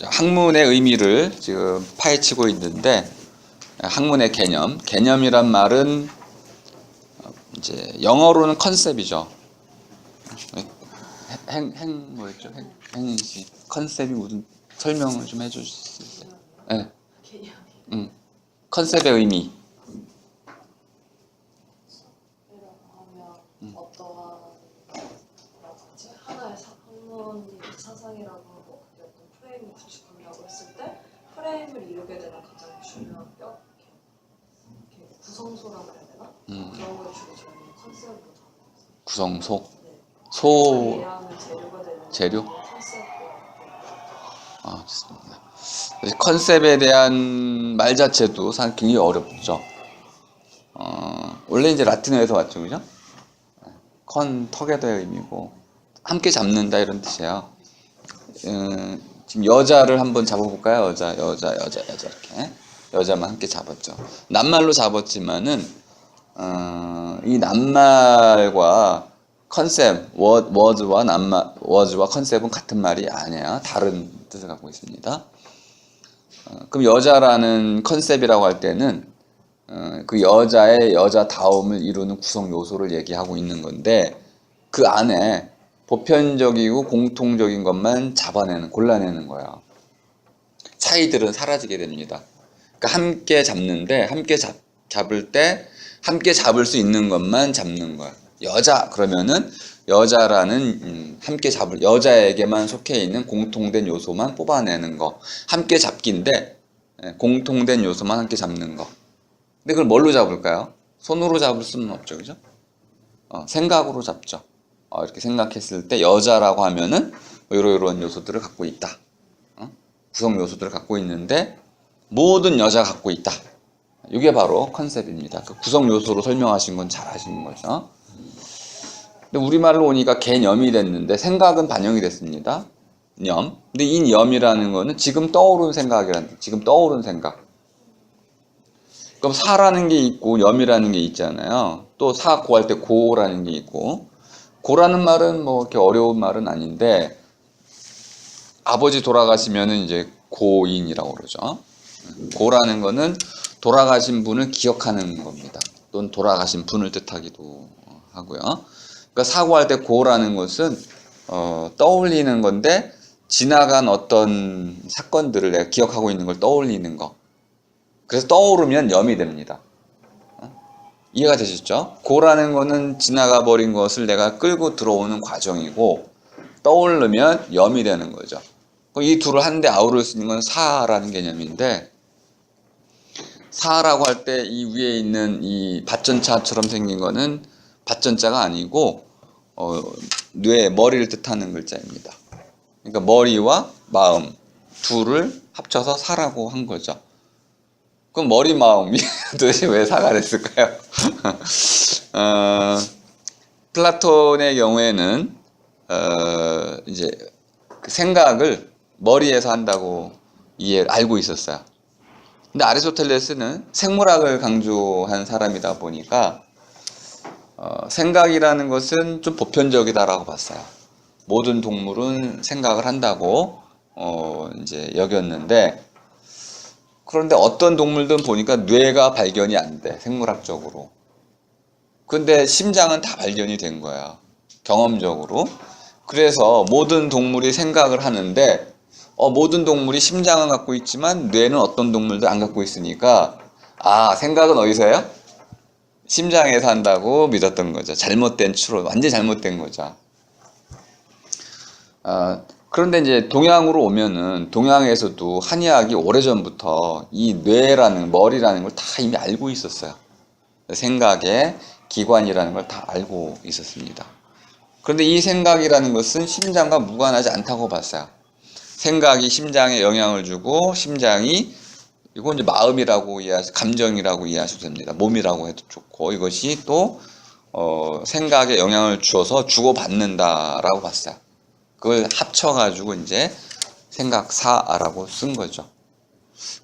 학문의 의미를 지금 파헤치고 있는데, 학문의 개념이란 말은 이제 영어로는 컨셉이죠. 뭐였죠? 행시 컨셉이 무슨 설명을 좀 해줄 수 있어요? 네. 개념이 컨셉의 의미. 하면 어떠한 뭐라지 하나의 학문이 사상이라고 하고 그게 어떤 프레임을 구축한다고 했을 때 프레임을 이루게 되는 가장 중요한 뼈 이렇게 구성소라고 해야 되나? 그런 걸 주로 저희는 컨셉으로 잡아요. 구성소. 네. 소 이해하는 재료가 되는 재료? 컨셉으로. 좋습니다. 컨셉에 대한 말 자체도 사실 굉장히 어렵죠. 원래 이제 라틴어에서 왔죠, 그죠? 턱에다의 의미고, 함께 잡는다 이런 뜻이에요. 지금 여자를 한번 잡아볼까요? 여자 이렇게. 여자만 함께 잡았죠. 낱말로 잡았지만은, 이 낱말과 컨셉, 워즈와 컨셉은 같은 말이 아니에요. 다른 뜻을 갖고 있습니다. 그럼 여자라는 컨셉이라고 할 때는 그 여자의 여자다움을 이루는 구성 요소를 얘기하고 있는 건데, 그 안에 보편적이고 공통적인 것만 골라내는 거예요. 차이들은 사라지게 됩니다. 그러니까 함께 잡는데, 잡을 때 함께 잡을 수 있는 것만 잡는 거야. 여자 그러면은 여자라는 함께 잡을 여자에게만 속해 있는 공통된 요소만 뽑아내는 거. 함께 잡기인데 공통된 요소만 함께 잡는 거. 근데 그걸 뭘로 잡을까요? 손으로 잡을 수는 없죠, 그죠? 생각으로 잡죠. 이렇게 생각했을 때 여자라고 하면은 이러이러한 요소들을 갖고 있다. 구성 요소들을 갖고 있는데 모든 여자가 갖고 있다. 이게 바로 컨셉입니다. 그 구성 요소로 설명하신 건 잘 하시는 거죠. 근데 우리말로 오니까 개념이 됐는데 생각은 반영이 됐습니다. 근데 이 념이라는 거는 지금 떠오른 생각. 그럼 사라는 게 있고 념이라는 게 있잖아요. 또 고할 때 고라는 게 있고, 고라는 말은 뭐 이렇게 어려운 말은 아닌데, 아버지 돌아가시면은 이제 고인이라고 그러죠. 고라는 거는 돌아가신 분을 기억하는 겁니다. 또는 돌아가신 분을 뜻하기도 하고요. 그러니까 사고할 때 고라는 것은 떠올리는 건데, 지나간 어떤 사건들을 내가 기억하고 있는 걸 떠올리는 거. 그래서 떠오르면 념이 됩니다. 이해가 되셨죠? 고라는 거는 지나가 버린 것을 내가 끌고 들어오는 과정이고, 떠오르면 념이 되는 거죠. 이 둘을 한데 아우를 수 있는 건 사라는 개념인데, 사라고 할 때 이 위에 있는 이 밭전차처럼 생긴 거는 밭전자가 아니고 머리를 뜻하는 글자입니다. 그러니까 머리와 마음 둘을 합쳐서 사라고 한 거죠. 그럼 머리 마음이 도대체 왜 사가 됐을까요? 플라톤의 경우에는 이제 그 생각을 머리에서 한다고 알고 있었어요. 근데 아리스토텔레스는 생물학을 강조한 사람이다 보니까 생각이라는 것은 좀 보편적이다라고 봤어요. 모든 동물은 생각을 한다고 이제 여겼는데, 그런데 어떤 동물들은 보니까 뇌가 발견이 안 돼, 생물학적으로. 근데 심장은 다 발견이 된 거야, 경험적으로. 그래서 모든 동물이 생각을 하는데, 모든 동물이 심장은 갖고 있지만 뇌는 어떤 동물도 안 갖고 있으니까, 생각은 어디서 해요? 심장에서 한다고 믿었던 거죠. 잘못된 추론, 완전히 잘못된 거죠. 그런데 이제 동양으로 오면은, 동양에서도 한의학이 오래전부터 이 뇌라는, 머리라는 걸 다 이미 알고 있었어요. 생각의 기관이라는 걸 다 알고 있었습니다. 그런데 이 생각이라는 것은 심장과 무관하지 않다고 봤어요. 생각이 심장에 영향을 주고, 심장이, 이건 이제 마음이라고 감정이라고 이해하셔도 됩니다. 몸이라고 해도 좋고, 이것이 또 생각에 영향을 주어서 주고받는다라고 봤어요. 그걸 합쳐가지고 이제 생각사라고 쓴 거죠.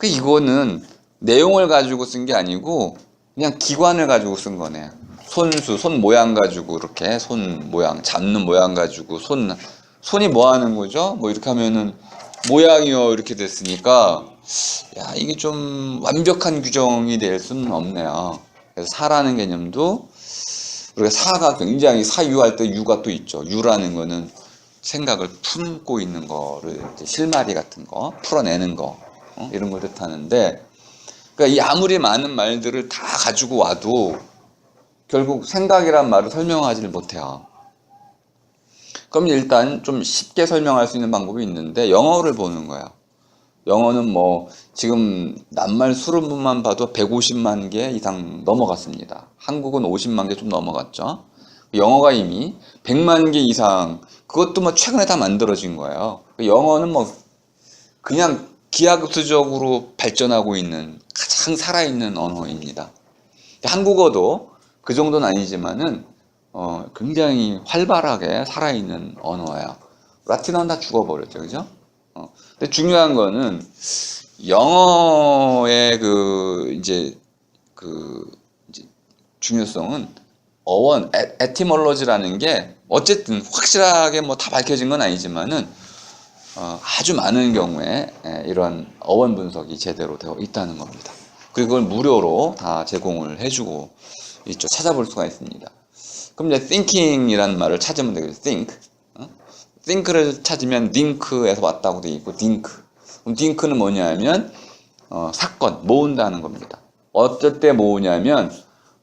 이거는 내용을 가지고 쓴 게 아니고 그냥 기관을 가지고 쓴 거네요. 손 모양 가지고, 이렇게 손 모양, 잡는 모양 가지고 손이 뭐 하는 거죠? 뭐 이렇게 하면은 모양이요 이렇게 됐으니까 야 이게 좀 완벽한 규정이 될 수는 없네요. 그래서 사라는 개념도 우리가 사가 굉장히 사유할 때 유가 또 있죠. 유라는 거는 생각을 품고 있는 거를 이제 실마리 같은 거 풀어내는 거 이런 걸 뜻하는데 그러니까 이 아무리 많은 말들을 다 가지고 와도 결국 생각이란 말을 설명하지를 못해요. 그럼 일단 좀 쉽게 설명할 수 있는 방법이 있는데 영어를 보는 거예요. 영어는 뭐 지금 낱말 수론문만 봐도 150만 개 이상 넘어갔습니다. 한국은 50만 개 좀 넘어갔죠. 영어가 이미 100만 개 이상 그것도 뭐 최근에 다 만들어진 거예요. 영어는 뭐 그냥 기하급수적으로 발전하고 있는 가장 살아있는 언어입니다. 한국어도 그 정도는 아니지만은 굉장히 활발하게 살아있는 언어예요. 라틴어는 다 죽어버렸죠, 그죠? 근데 중요한 거는 영어의 이제 중요성은 어원, 에티몰로지라는 게 어쨌든 확실하게 뭐 다 밝혀진 건 아니지만은 아주 많은 경우에 이런 어원 분석이 제대로 되어 있다는 겁니다. 그리고 그걸 무료로 다 제공을 해주고 있죠. 찾아볼 수가 있습니다. 그럼 이제 thinking이라는 말을 찾으면 되겠죠. think. think를 찾으면 think에서 왔다고 되어 있고 think. 그럼 think는 뭐냐면 사건, 모은다는 겁니다. 어쩔 때 모으냐면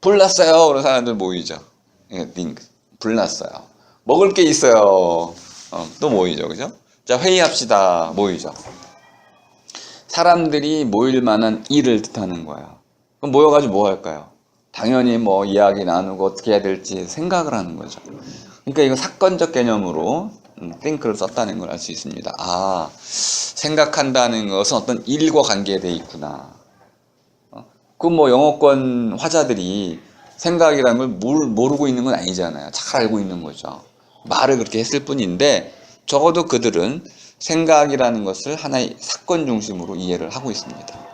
불났어요. 그런 사람들 모이죠. think. 불났어요. 먹을 게 있어요. 또 모이죠. 그죠? 자, 회의합시다. 모이죠. 사람들이 모일 만한 일을 뜻하는 거예요. 그럼 모여가지고 뭐 할까요? 당연히 뭐 이야기 나누고 어떻게 해야 될지 생각을 하는 거죠. 그러니까 이거 사건적 개념으로 think를 썼다는 걸 알 수 있습니다. 아, 생각한다는 것은 어떤 일과 관계되어 있구나. 그 뭐 영어권 화자들이 생각이라는 걸 모르고 있는 건 아니잖아요. 잘 알고 있는 거죠. 말을 그렇게 했을 뿐인데 적어도 그들은 생각이라는 것을 하나의 사건 중심으로 이해를 하고 있습니다.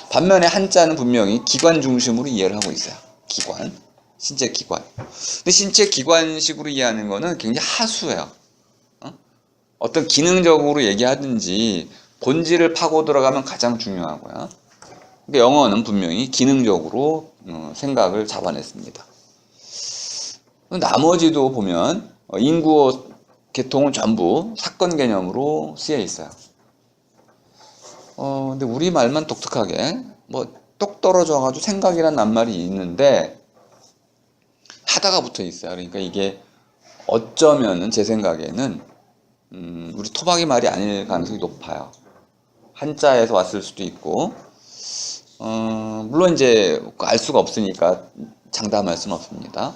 반면에 한자는 분명히 기관 중심으로 이해를 하고 있어요. 기관, 신체 기관. 근데 신체 기관식으로 이해하는 거는 굉장히 하수예요. 어떤 기능적으로 얘기하든지 본질을 파고 들어가면 가장 중요하고요. 그러니까 영어는 분명히 기능적으로 생각을 잡아냈습니다. 나머지도 보면 인구어 계통은 전부 사건 개념으로 쓰여 있어요. 근데 우리 말만 독특하게 뭐 똑 떨어져가지고 생각이란 낱말이 있는데 하다가 붙어 있어요. 그러니까 이게 어쩌면은 제 생각에는 우리 토박이 말이 아닐 가능성이 높아요. 한자에서 왔을 수도 있고 물론 이제 알 수가 없으니까 장담할 수는 없습니다.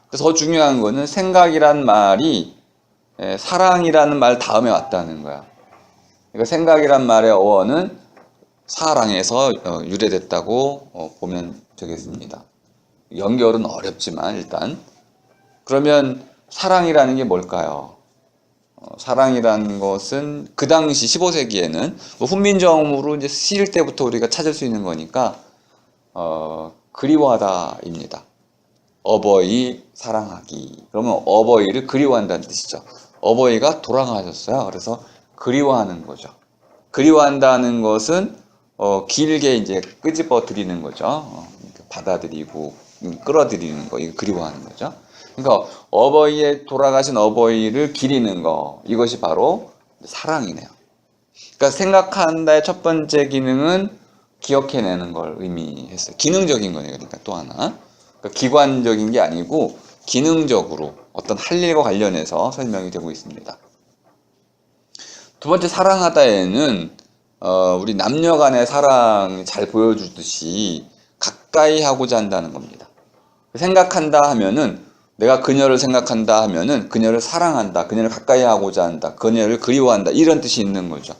그래서 더 중요한 거는 생각이란 말이 사랑이라는 말 다음에 왔다는 거야. 그러니까 생각이란 말의 어원은 사랑에서 유래됐다고 보면 되겠습니다. 연결은 어렵지만 일단 그러면 사랑이라는 게 뭘까요? 사랑이라는 것은 그 당시 15세기에는 훈민정음으로 이제 쓰일 때부터 우리가 찾을 수 있는 거니까 그리워하다입니다. 어버이 사랑하기. 그러면 어버이를 그리워한다는 뜻이죠. 어버이가 돌아가셨어요. 그래서 그리워하는 거죠. 그리워한다는 것은 길게 이제 끄집어 드리는 거죠. 받아들이고 끌어들이는 거, 이거 그리워하는 거죠. 그러니까 어버이의 돌아가신 어버이를 기리는 거, 이것이 바로 사랑이네요. 그러니까 생각한다의 첫 번째 기능은 기억해내는 걸 의미했어요. 기능적인 거네요. 그러니까 또 하나. 그러니까 기관적인 게 아니고 기능적으로 어떤 할 일과 관련해서 설명이 되고 있습니다. 두 번째 사랑하다에는 우리 남녀 간의 사랑이 잘 보여주듯이 가까이 하고자 한다는 겁니다. 생각한다 하면은 내가 그녀를 생각한다 하면은 그녀를 사랑한다, 그녀를 가까이 하고자 한다, 그녀를 그리워한다 이런 뜻이 있는 거죠.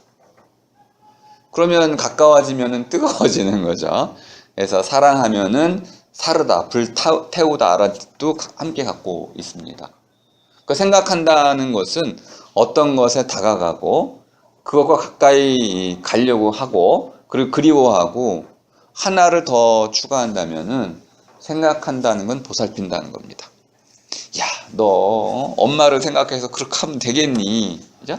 그러면 가까워지면은 뜨거워지는 거죠. 그래서 사랑하면은 사르다, 불 태우다 라는 뜻도 함께 갖고 있습니다. 그러니까 생각한다는 것은 어떤 것에 다가가고 그것과 가까이 가려고 하고 그리고 그리워하고 하나를 더 추가한다면은 생각한다는 건 보살핀다는 겁니다. 야, 너 엄마를 생각해서 그렇게 하면 되겠니? 그죠?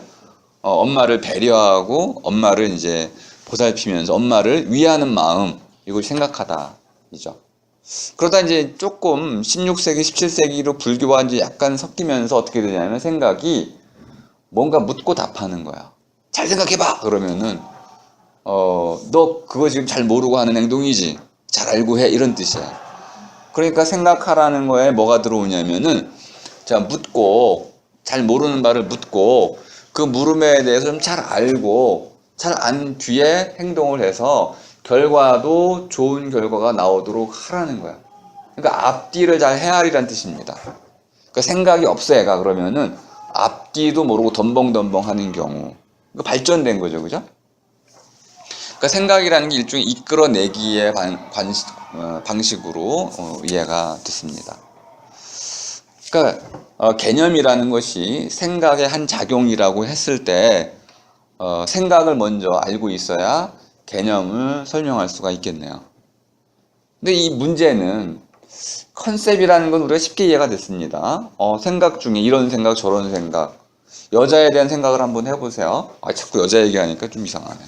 엄마를 배려하고 엄마를 이제 보살피면서 엄마를 위하는 마음, 이걸 생각하다 이죠. 그러다 이제 조금 16세기, 17세기로 불교와 이제 약간 섞이면서 어떻게 되냐면 생각이 뭔가 묻고 답하는 거야. 잘 생각해봐! 그러면은, 너 그거 지금 잘 모르고 하는 행동이지? 잘 알고 해. 이런 뜻이야. 그러니까 생각하라는 거에 뭐가 들어오냐면은, 자, 묻고, 잘 모르는 바를 묻고, 그 물음에 대해서 좀 잘 알고, 잘 안 뒤에 행동을 해서 결과도 좋은 결과가 나오도록 하라는 거야. 그러니까 앞뒤를 잘 헤아리라는 뜻입니다. 그러니까 생각이 없어 얘가 그러면은 앞뒤도 모르고 덤벙덤벙 하는 경우. 그 발전된 거죠, 그죠? 그러니까 생각이라는 게 일종의 이끌어내기의 방식으로 이해가 됐습니다. 그러니까 개념이라는 것이 생각의 한 작용이라고 했을 때 생각을 먼저 알고 있어야 개념을 설명할 수가 있겠네요. 근데 이 문제는 컨셉이라는 건 우리가 쉽게 이해가 됐습니다. 생각 중에 이런 생각 저런 생각, 여자에 대한 생각을 한번 해보세요. 자꾸 여자 얘기하니까 좀 이상하네.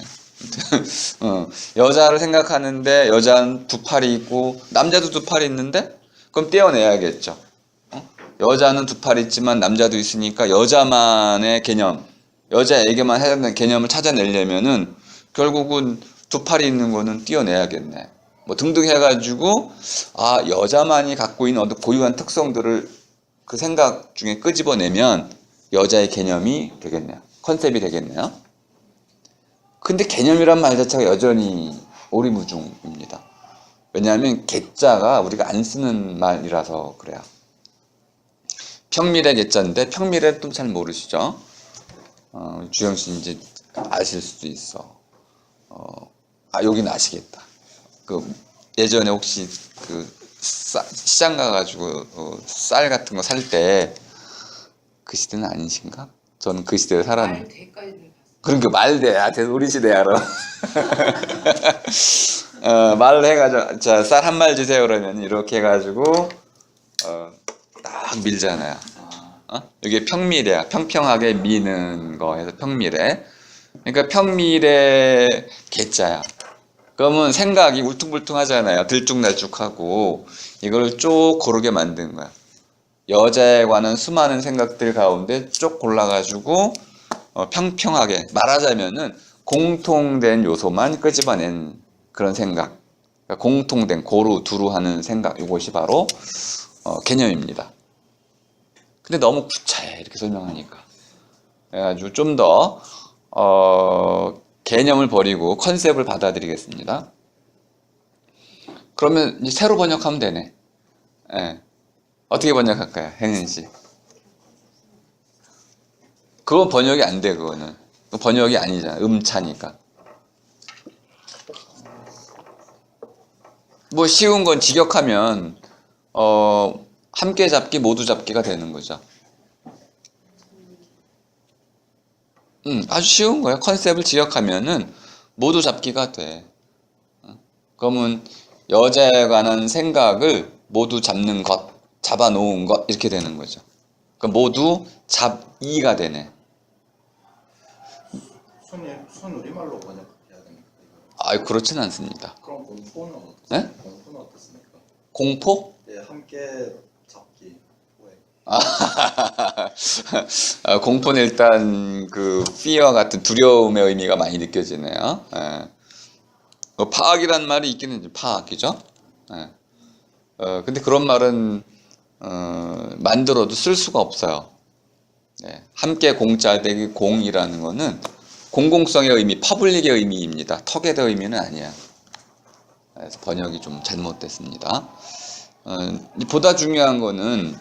여자를 생각하는데 여자는 두 팔이 있고 남자도 두 팔이 있는데 그럼 떼어내야겠죠. 여자는 두 팔이 있지만 남자도 있으니까 여자만의 개념, 여자에게만 해당되는 개념을 찾아내려면은 결국은 두 팔이 있는 거는 떼어내야겠네. 뭐 등등 해가지고 여자만이 갖고 있는 어떤 고유한 특성들을 그 생각 중에 끄집어내면 여자의 개념이 되겠네요. 컨셉이 되겠네요. 근데 개념이란 말 자체가 여전히 오리무중입니다. 왜냐하면 개자가 우리가 안 쓰는 말이라서 그래요. 평밀의 개자인데 평밀의 또 잘 모르시죠? 주영 씨 이제 아실 수도 있어. 여기는 아시겠다. 예전에 혹시 시장 가가지고 쌀 같은 거 살 때 그 시대는 아니신가? 저는 그 시대를 살았는데. 그러니까 말대, 우리 시대 알아. 말을 해가지고 자, 쌀 한 말 주세요 그러면 이렇게 해가지고 딱 밀잖아요. 이게 평밀이야. 평평하게 미는 거 해서 평밀해. 그러니까 평밀의 개자야. 그러면 생각이 울퉁불퉁하잖아요. 들쭉날쭉하고 이걸 쭉 고르게 만든 거야. 여자에 관한 수많은 생각들 가운데 쭉 골라가지고 평평하게 말하자면은 공통된 요소만 끄집어낸 그런 생각. 그러니까 공통된 고루 두루 하는 생각. 이것이 바로 개념입니다. 근데 너무 구차해 이렇게 설명하니까. 그래가지고 좀 더 개념을 버리고 컨셉을 받아들이겠습니다. 그러면 이제 새로 번역하면 되네. 예. 어떻게 번역할까요, 혜진 씨? 그건 번역이 안 돼, 그거는. 번역이 아니잖아, 음차니까. 뭐 쉬운 건 직역하면 함께 잡기, 모두 잡기가 되는 거죠. 아주 쉬운 거예요. 컨셉을 직역하면은 모두 잡기가 돼. 그러면 여자에 관한 생각을 모두 잡는 것, 잡아놓은 것 이렇게 되는 거죠. 그러니까 모두 잡이가 되네. 순우리말로 번역해야 됩니까? 그렇진 않습니다. 그럼 공포는 네? 공포는 어떻습니까? 공포? 예, 함께 잡기. 왜? 공포는 일단 그 fear 같은 두려움의 의미가 많이 느껴지네요. 예. 파악이란 말이 있기는 이제 파악이죠. 예. 근데 그런 말은 만들어도 쓸 수가 없어요. 예. 함께 공짜되기 공이라는 거는 공공성의 의미, 퍼블릭의 의미입니다. 턱의 의미는 아니야. 그래서 번역이 좀 잘못됐습니다. 보다 중요한 거는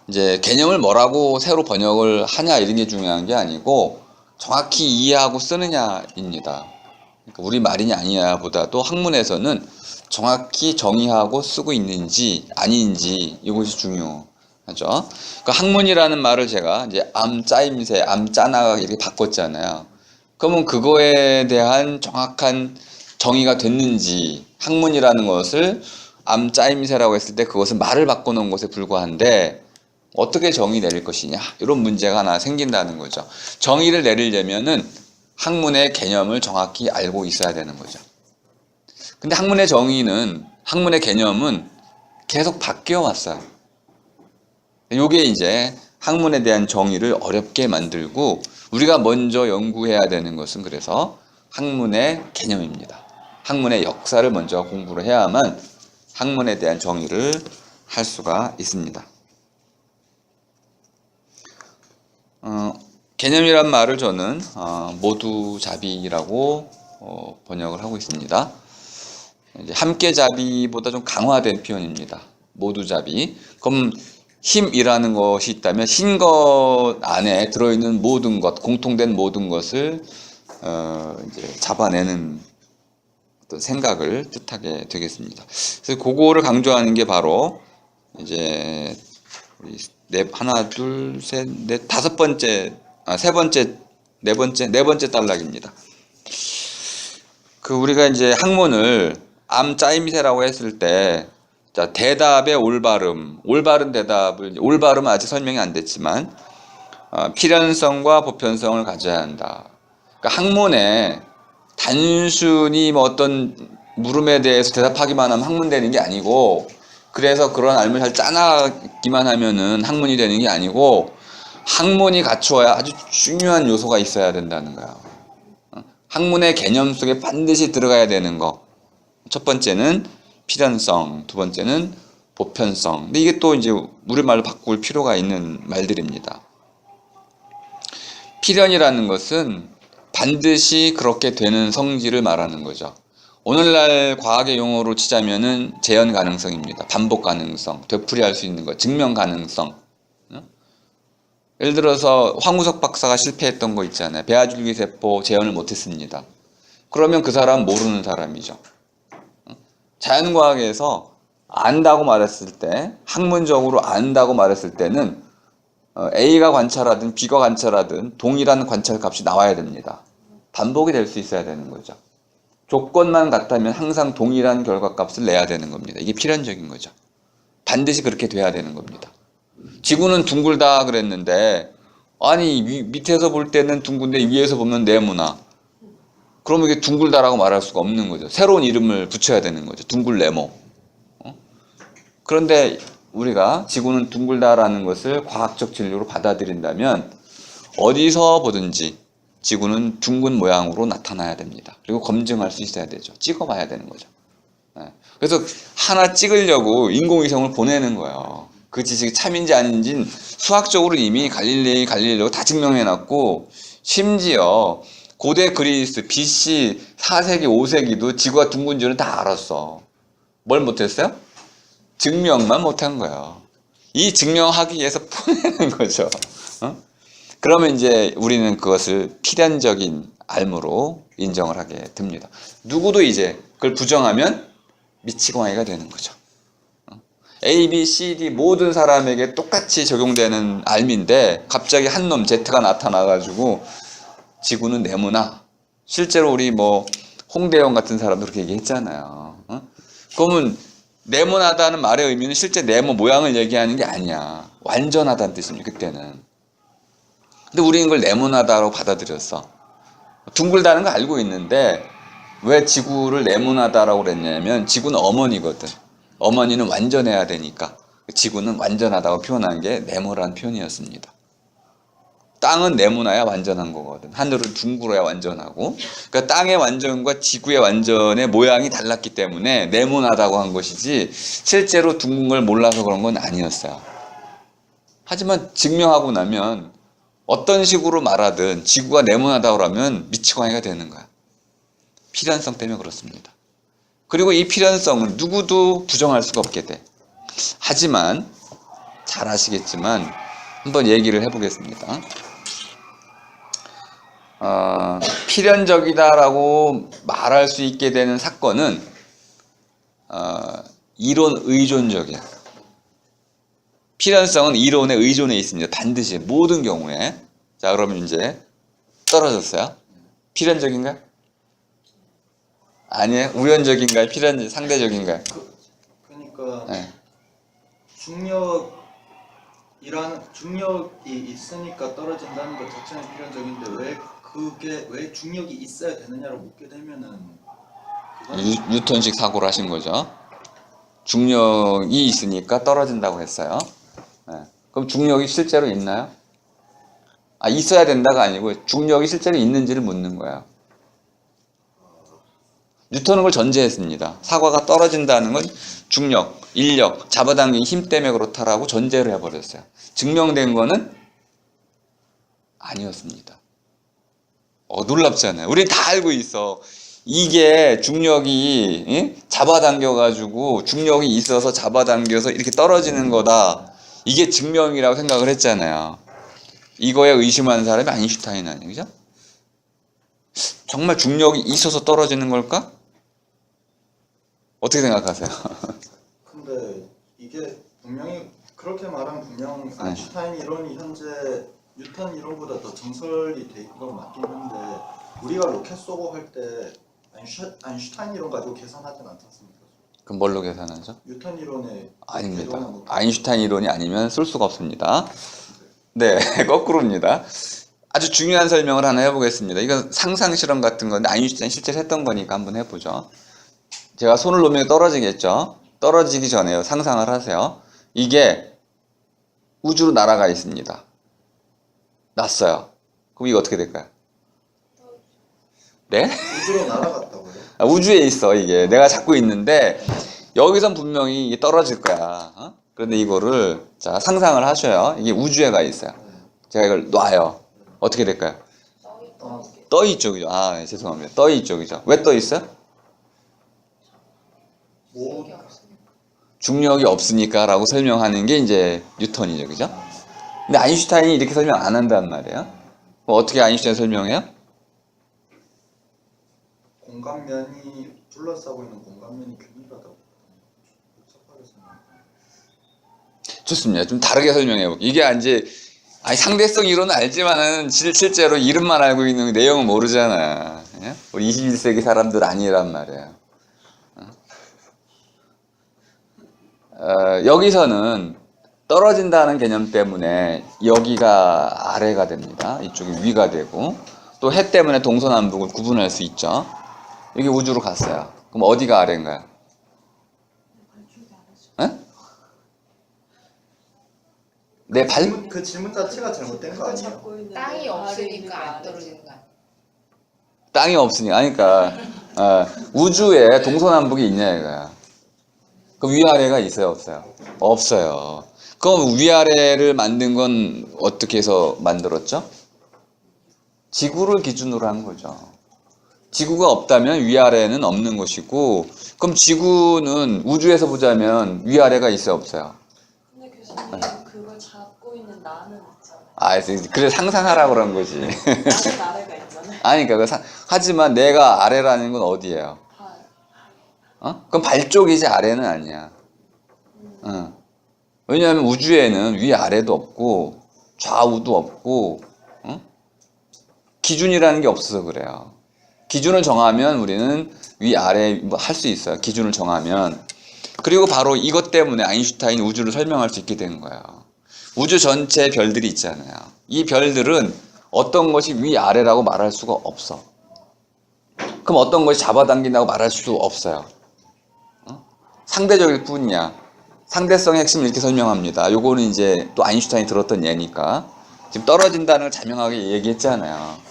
이제 개념을 뭐라고 새로 번역을 하냐 이런 게 중요한 게 아니고 정확히 이해하고 쓰느냐입니다. 그러니까 우리 말이냐 아니냐 보다도 학문에서는 정확히 정의하고 쓰고 있는지 아닌지 이것이 중요하죠. 그러니까 학문이라는 말을 제가 이제 암짜임새, 암짜나가 이렇게 바꿨잖아요. 그러면 그거에 대한 정확한 정의가 됐는지 학문이라는 것을 암짜임새라고 했을 때 그것은 말을 바꿔놓은 것에 불과한데 어떻게 정의 내릴 것이냐 이런 문제가 하나 생긴다는 거죠. 정의를 내리려면은 학문의 개념을 정확히 알고 있어야 되는 거죠. 근데 학문의 개념은 계속 바뀌어 왔어요. 이게 이제 학문에 대한 정의를 어렵게 만들고 우리가 먼저 연구해야 되는 것은 그래서 학문의 개념입니다. 학문의 역사를 먼저 공부를 해야만 학문에 대한 정의를 할 수가 있습니다. 개념이란 말을 저는 모두자비라고 번역을 하고 있습니다. 이제 함께자비보다 좀 강화된 표현입니다. 모두자비. 그럼 힘이라는 것이 있다면 흰 것 안에 들어있는 모든 것, 공통된 모든 것을 이제 잡아내는 어떤 생각을 뜻하게 되겠습니다. 그래서 그거를 강조하는 게 바로 이제 하나, 둘, 셋, 넷, 다섯 번째, 세 번째, 네 번째 단락입니다. 우리가 이제 학문을 암짜임새라고 했을 때, 자, 대답의 올바른 대답을, 올바름은 아직 설명이 안 됐지만, 필연성과 보편성을 가져야 한다. 그러니까 학문에 단순히 뭐 어떤 물음에 대해서 대답하기만 하면 학문 되는 게 아니고, 그래서 그런 알을 잘 짜나기만 하면은 학문이 되는 게 아니고, 학문이 갖추어야 아주 중요한 요소가 있어야 된다는 거야. 학문의 개념 속에 반드시 들어가야 되는 거. 첫 번째는 필연성, 두 번째는 보편성. 근데 이게 또 이제 우리말로 바꿀 필요가 있는 말들입니다. 필연이라는 것은 반드시 그렇게 되는 성질을 말하는 거죠. 오늘날 과학의 용어로 치자면은 재현 가능성입니다. 반복 가능성, 되풀이할 수 있는 것, 증명 가능성. 예를 들어서 황우석 박사가 실패했던 거 있잖아요. 배아줄기세포 재현을 못했습니다. 그러면 그 사람은 모르는 사람이죠. 자연과학에서 안다고 말했을 때, 학문적으로 안다고 말했을 때는 A가 관찰하든 B가 관찰하든 동일한 관찰값이 나와야 됩니다. 반복이 될 수 있어야 되는 거죠. 조건만 같다면 항상 동일한 결과값을 내야 되는 겁니다. 이게 필연적인 거죠. 반드시 그렇게 돼야 되는 겁니다. 지구는 둥글다 그랬는데 아니 밑에서 볼 때는 둥근데 위에서 보면 네모나. 그러면 이게 둥글다라고 말할 수가 없는 거죠. 새로운 이름을 붙여야 되는 거죠. 둥글네모. 그런데 우리가 지구는 둥글다라는 것을 과학적 진리로 받아들인다면 어디서 보든지 지구는 둥근 모양으로 나타나야 됩니다. 그리고 검증할 수 있어야 되죠. 찍어봐야 되는 거죠. 그래서 하나 찍으려고 인공위성을 보내는 거예요. 그 지식이 참인지 아닌지는 수학적으로 이미 갈릴레오 다 증명해놨고, 심지어 고대 그리스 BC 4세기 5세기도 지구가 둥근 줄은 다 알았어. 뭘 못했어요? 증명만 못한 거예요. 이 증명하기 위해서 보내는 거죠. 그러면 이제 우리는 그것을 필연적인 알무로 인정을 하게 됩니다. 누구도 이제 그걸 부정하면 미치광이가 되는 거죠. A, B, C, D 모든 사람에게 똑같이 적용되는 알미인데 갑자기 한 놈 Z가 나타나가지고 지구는 네모나. 실제로 우리 뭐 홍대영 같은 사람도 그렇게 얘기했잖아요. 그러면 네모나다는 말의 의미는 실제 네모 모양을 얘기하는 게 아니야. 완전하다는 뜻입니다. 그때는. 근데 우리는 그걸 네모나다라고 받아들였어. 둥글다는 거 알고 있는데 왜 지구를 네모나다라고 그랬냐면 지구는 어머니거든. 어머니는 완전해야 되니까 지구는 완전하다고 표현한 게 네모라는 표현이었습니다. 땅은 네모나야 완전한 거거든. 하늘은 둥글어야 완전하고. 그러니까 땅의 완전과 지구의 완전의 모양이 달랐기 때문에 네모나다고 한 것이지 실제로 둥근 걸 몰라서 그런 건 아니었어요. 하지만 증명하고 나면 어떤 식으로 말하든 지구가 네모나다고 하면 미치광이가 되는 거야. 필연성 때문에 그렇습니다. 그리고 이 필연성은 누구도 부정할 수가 없게 돼. 하지만 잘 아시겠지만 한번 얘기를 해보겠습니다. 필연적이다라고 말할 수 있게 되는 사건은 이론 의존적이야. 필연성은 이론의 의존에 있습니다. 반드시 모든 경우에. 자, 그러면 이제 떨어졌어요. 필연적인가요? 아니에요. 우연적인가요? 상대적인가요? 그러니까 네. 중력 이런 중력이 있으니까 떨어진다는 것 자체는 필연적인데 왜 중력이 있어야 되느냐를 묻게 되면은 그건 뉴턴식 사고를 하신 거죠. 중력이 있으니까 떨어진다고 했어요. 네. 그럼 중력이 실제로 있나요? 있어야 된다가 아니고 중력이 실제로 있는지를 묻는 거예요. 뉴턴은 그걸 전제했습니다. 사과가 떨어진다는 건 중력, 인력, 잡아당긴 힘 때문에 그렇다라고 전제를 해버렸어요. 증명된 거는 아니었습니다. 놀랍잖아요. 우린 다 알고 있어. 이게 중력이 잡아당겨가지고 중력이 있어서 잡아당겨서 이렇게 떨어지는 거다. 이게 증명이라고 생각을 했잖아요. 이거에 의심하는 사람이 아인슈타인 아니에요? 그죠? 정말 중력이 있어서 떨어지는 걸까? 어떻게 생각하세요? 근데 이게 분명히 그렇게 말하면 분명 아인슈타인 이론이 현재 뉴턴 이론보다 더 정설이 돼 있는 건 맞긴 한데 우리가 로켓 쏘고 할 때 아인슈타인 이론 가지고 계산하진 않았습니까? 그럼 뭘로 계산하죠? 뉴턴 이론에 아닙니다. 궤도나 아인슈타인 이론이 아니면 쏠 수가 없습니다. 네, 거꾸로입니다. 아주 중요한 설명을 하나 해보겠습니다. 이건 상상 실험 같은 건데 아인슈타인 실제로 했던 거니까 한번 해보죠. 제가 손을 놓으면 떨어지겠죠. 떨어지기 전에요. 상상을 하세요. 이게 우주로 날아가 있습니다. 났어요. 그럼 이거 어떻게 될까요? 네? 우주로 날아갔다고요? 우주에 있어 이게. 내가 잡고 있는데 여기선 분명히 이게 떨어질 거야. 그런데 이거를 자 상상을 하셔요. 이게 우주에 가 있어요. 제가 이걸 놔요. 어떻게 될까요? 떠 있죠, 그죠? 네, 죄송합니다. 떠 있죠, 그죠? 왜 떠 있어요? 뭐 중력이 없으니까라고 설명하는 게 이제 뉴턴이죠, 그죠? 근데 아인슈타인이 이렇게 설명 안 한단 말이에요. 어떻게 아인슈타인 설명해요? 공간면이 둘러싸고 있는 공간면이 균일하다고 복잡하게 설명해요. 좋습니다. 좀 다르게 설명해 볼게요. 이게 이제 상대성 이론은 알지만은 실제로 이름만 알고 있는 내용은 모르잖아. 예? 우리 21세기 사람들 아니란 말이에요. 여기서는 떨어진다는 개념 때문에 여기가 아래가 됩니다. 이쪽이 위가 되고 또 해 때문에 동서남북을 구분할 수 있죠. 여기 우주로 갔어요. 그럼 어디가 아래인가요? 에? 내 발? 그 질문 자체가 잘못된 거 아니에요? 잡고 있는 땅이 내 발이 없으니까 있는 안 게 떨어지는 거야. 땅이 없으니까. 그러니까 우주에 동서남북이 있냐 이거야. 그럼 위아래가 있어요, 없어요? 없어요. 그럼 위아래를 만든 건 어떻게 해서 만들었죠? 지구를 기준으로 한 거죠. 지구가 없다면 위아래는 없는 것이고, 그럼 지구는 우주에서 보자면 위아래가 있어요, 없어요? 근데 교수님 그걸 잡고 있는 나는 있잖아요. 그래 상상하라고 그런 거지. 나는 아래가 있잖아요. 그러니까 하지만 내가 아래라는 건 어디예요? 발. 그럼 발 쪽이지 아래는 아니야. 왜냐하면 우주에는 위아래도 없고 좌우도 없고 기준이라는 게 없어서 그래요. 기준을 정하면 우리는 위아래 할 수 있어요. 기준을 정하면. 그리고 바로 이것 때문에 아인슈타인이 우주를 설명할 수 있게 된 거예요. 우주 전체에 별들이 있잖아요. 이 별들은 어떤 것이 위아래라고 말할 수가 없어. 그럼 어떤 것이 잡아당긴다고 말할 수 없어요. 상대적일 뿐이야. 상대성의 핵심을 이렇게 설명합니다. 요거는 이제 또 아인슈타인이 들었던 예니까. 지금 떨어진다는 걸 자명하게 얘기했잖아요.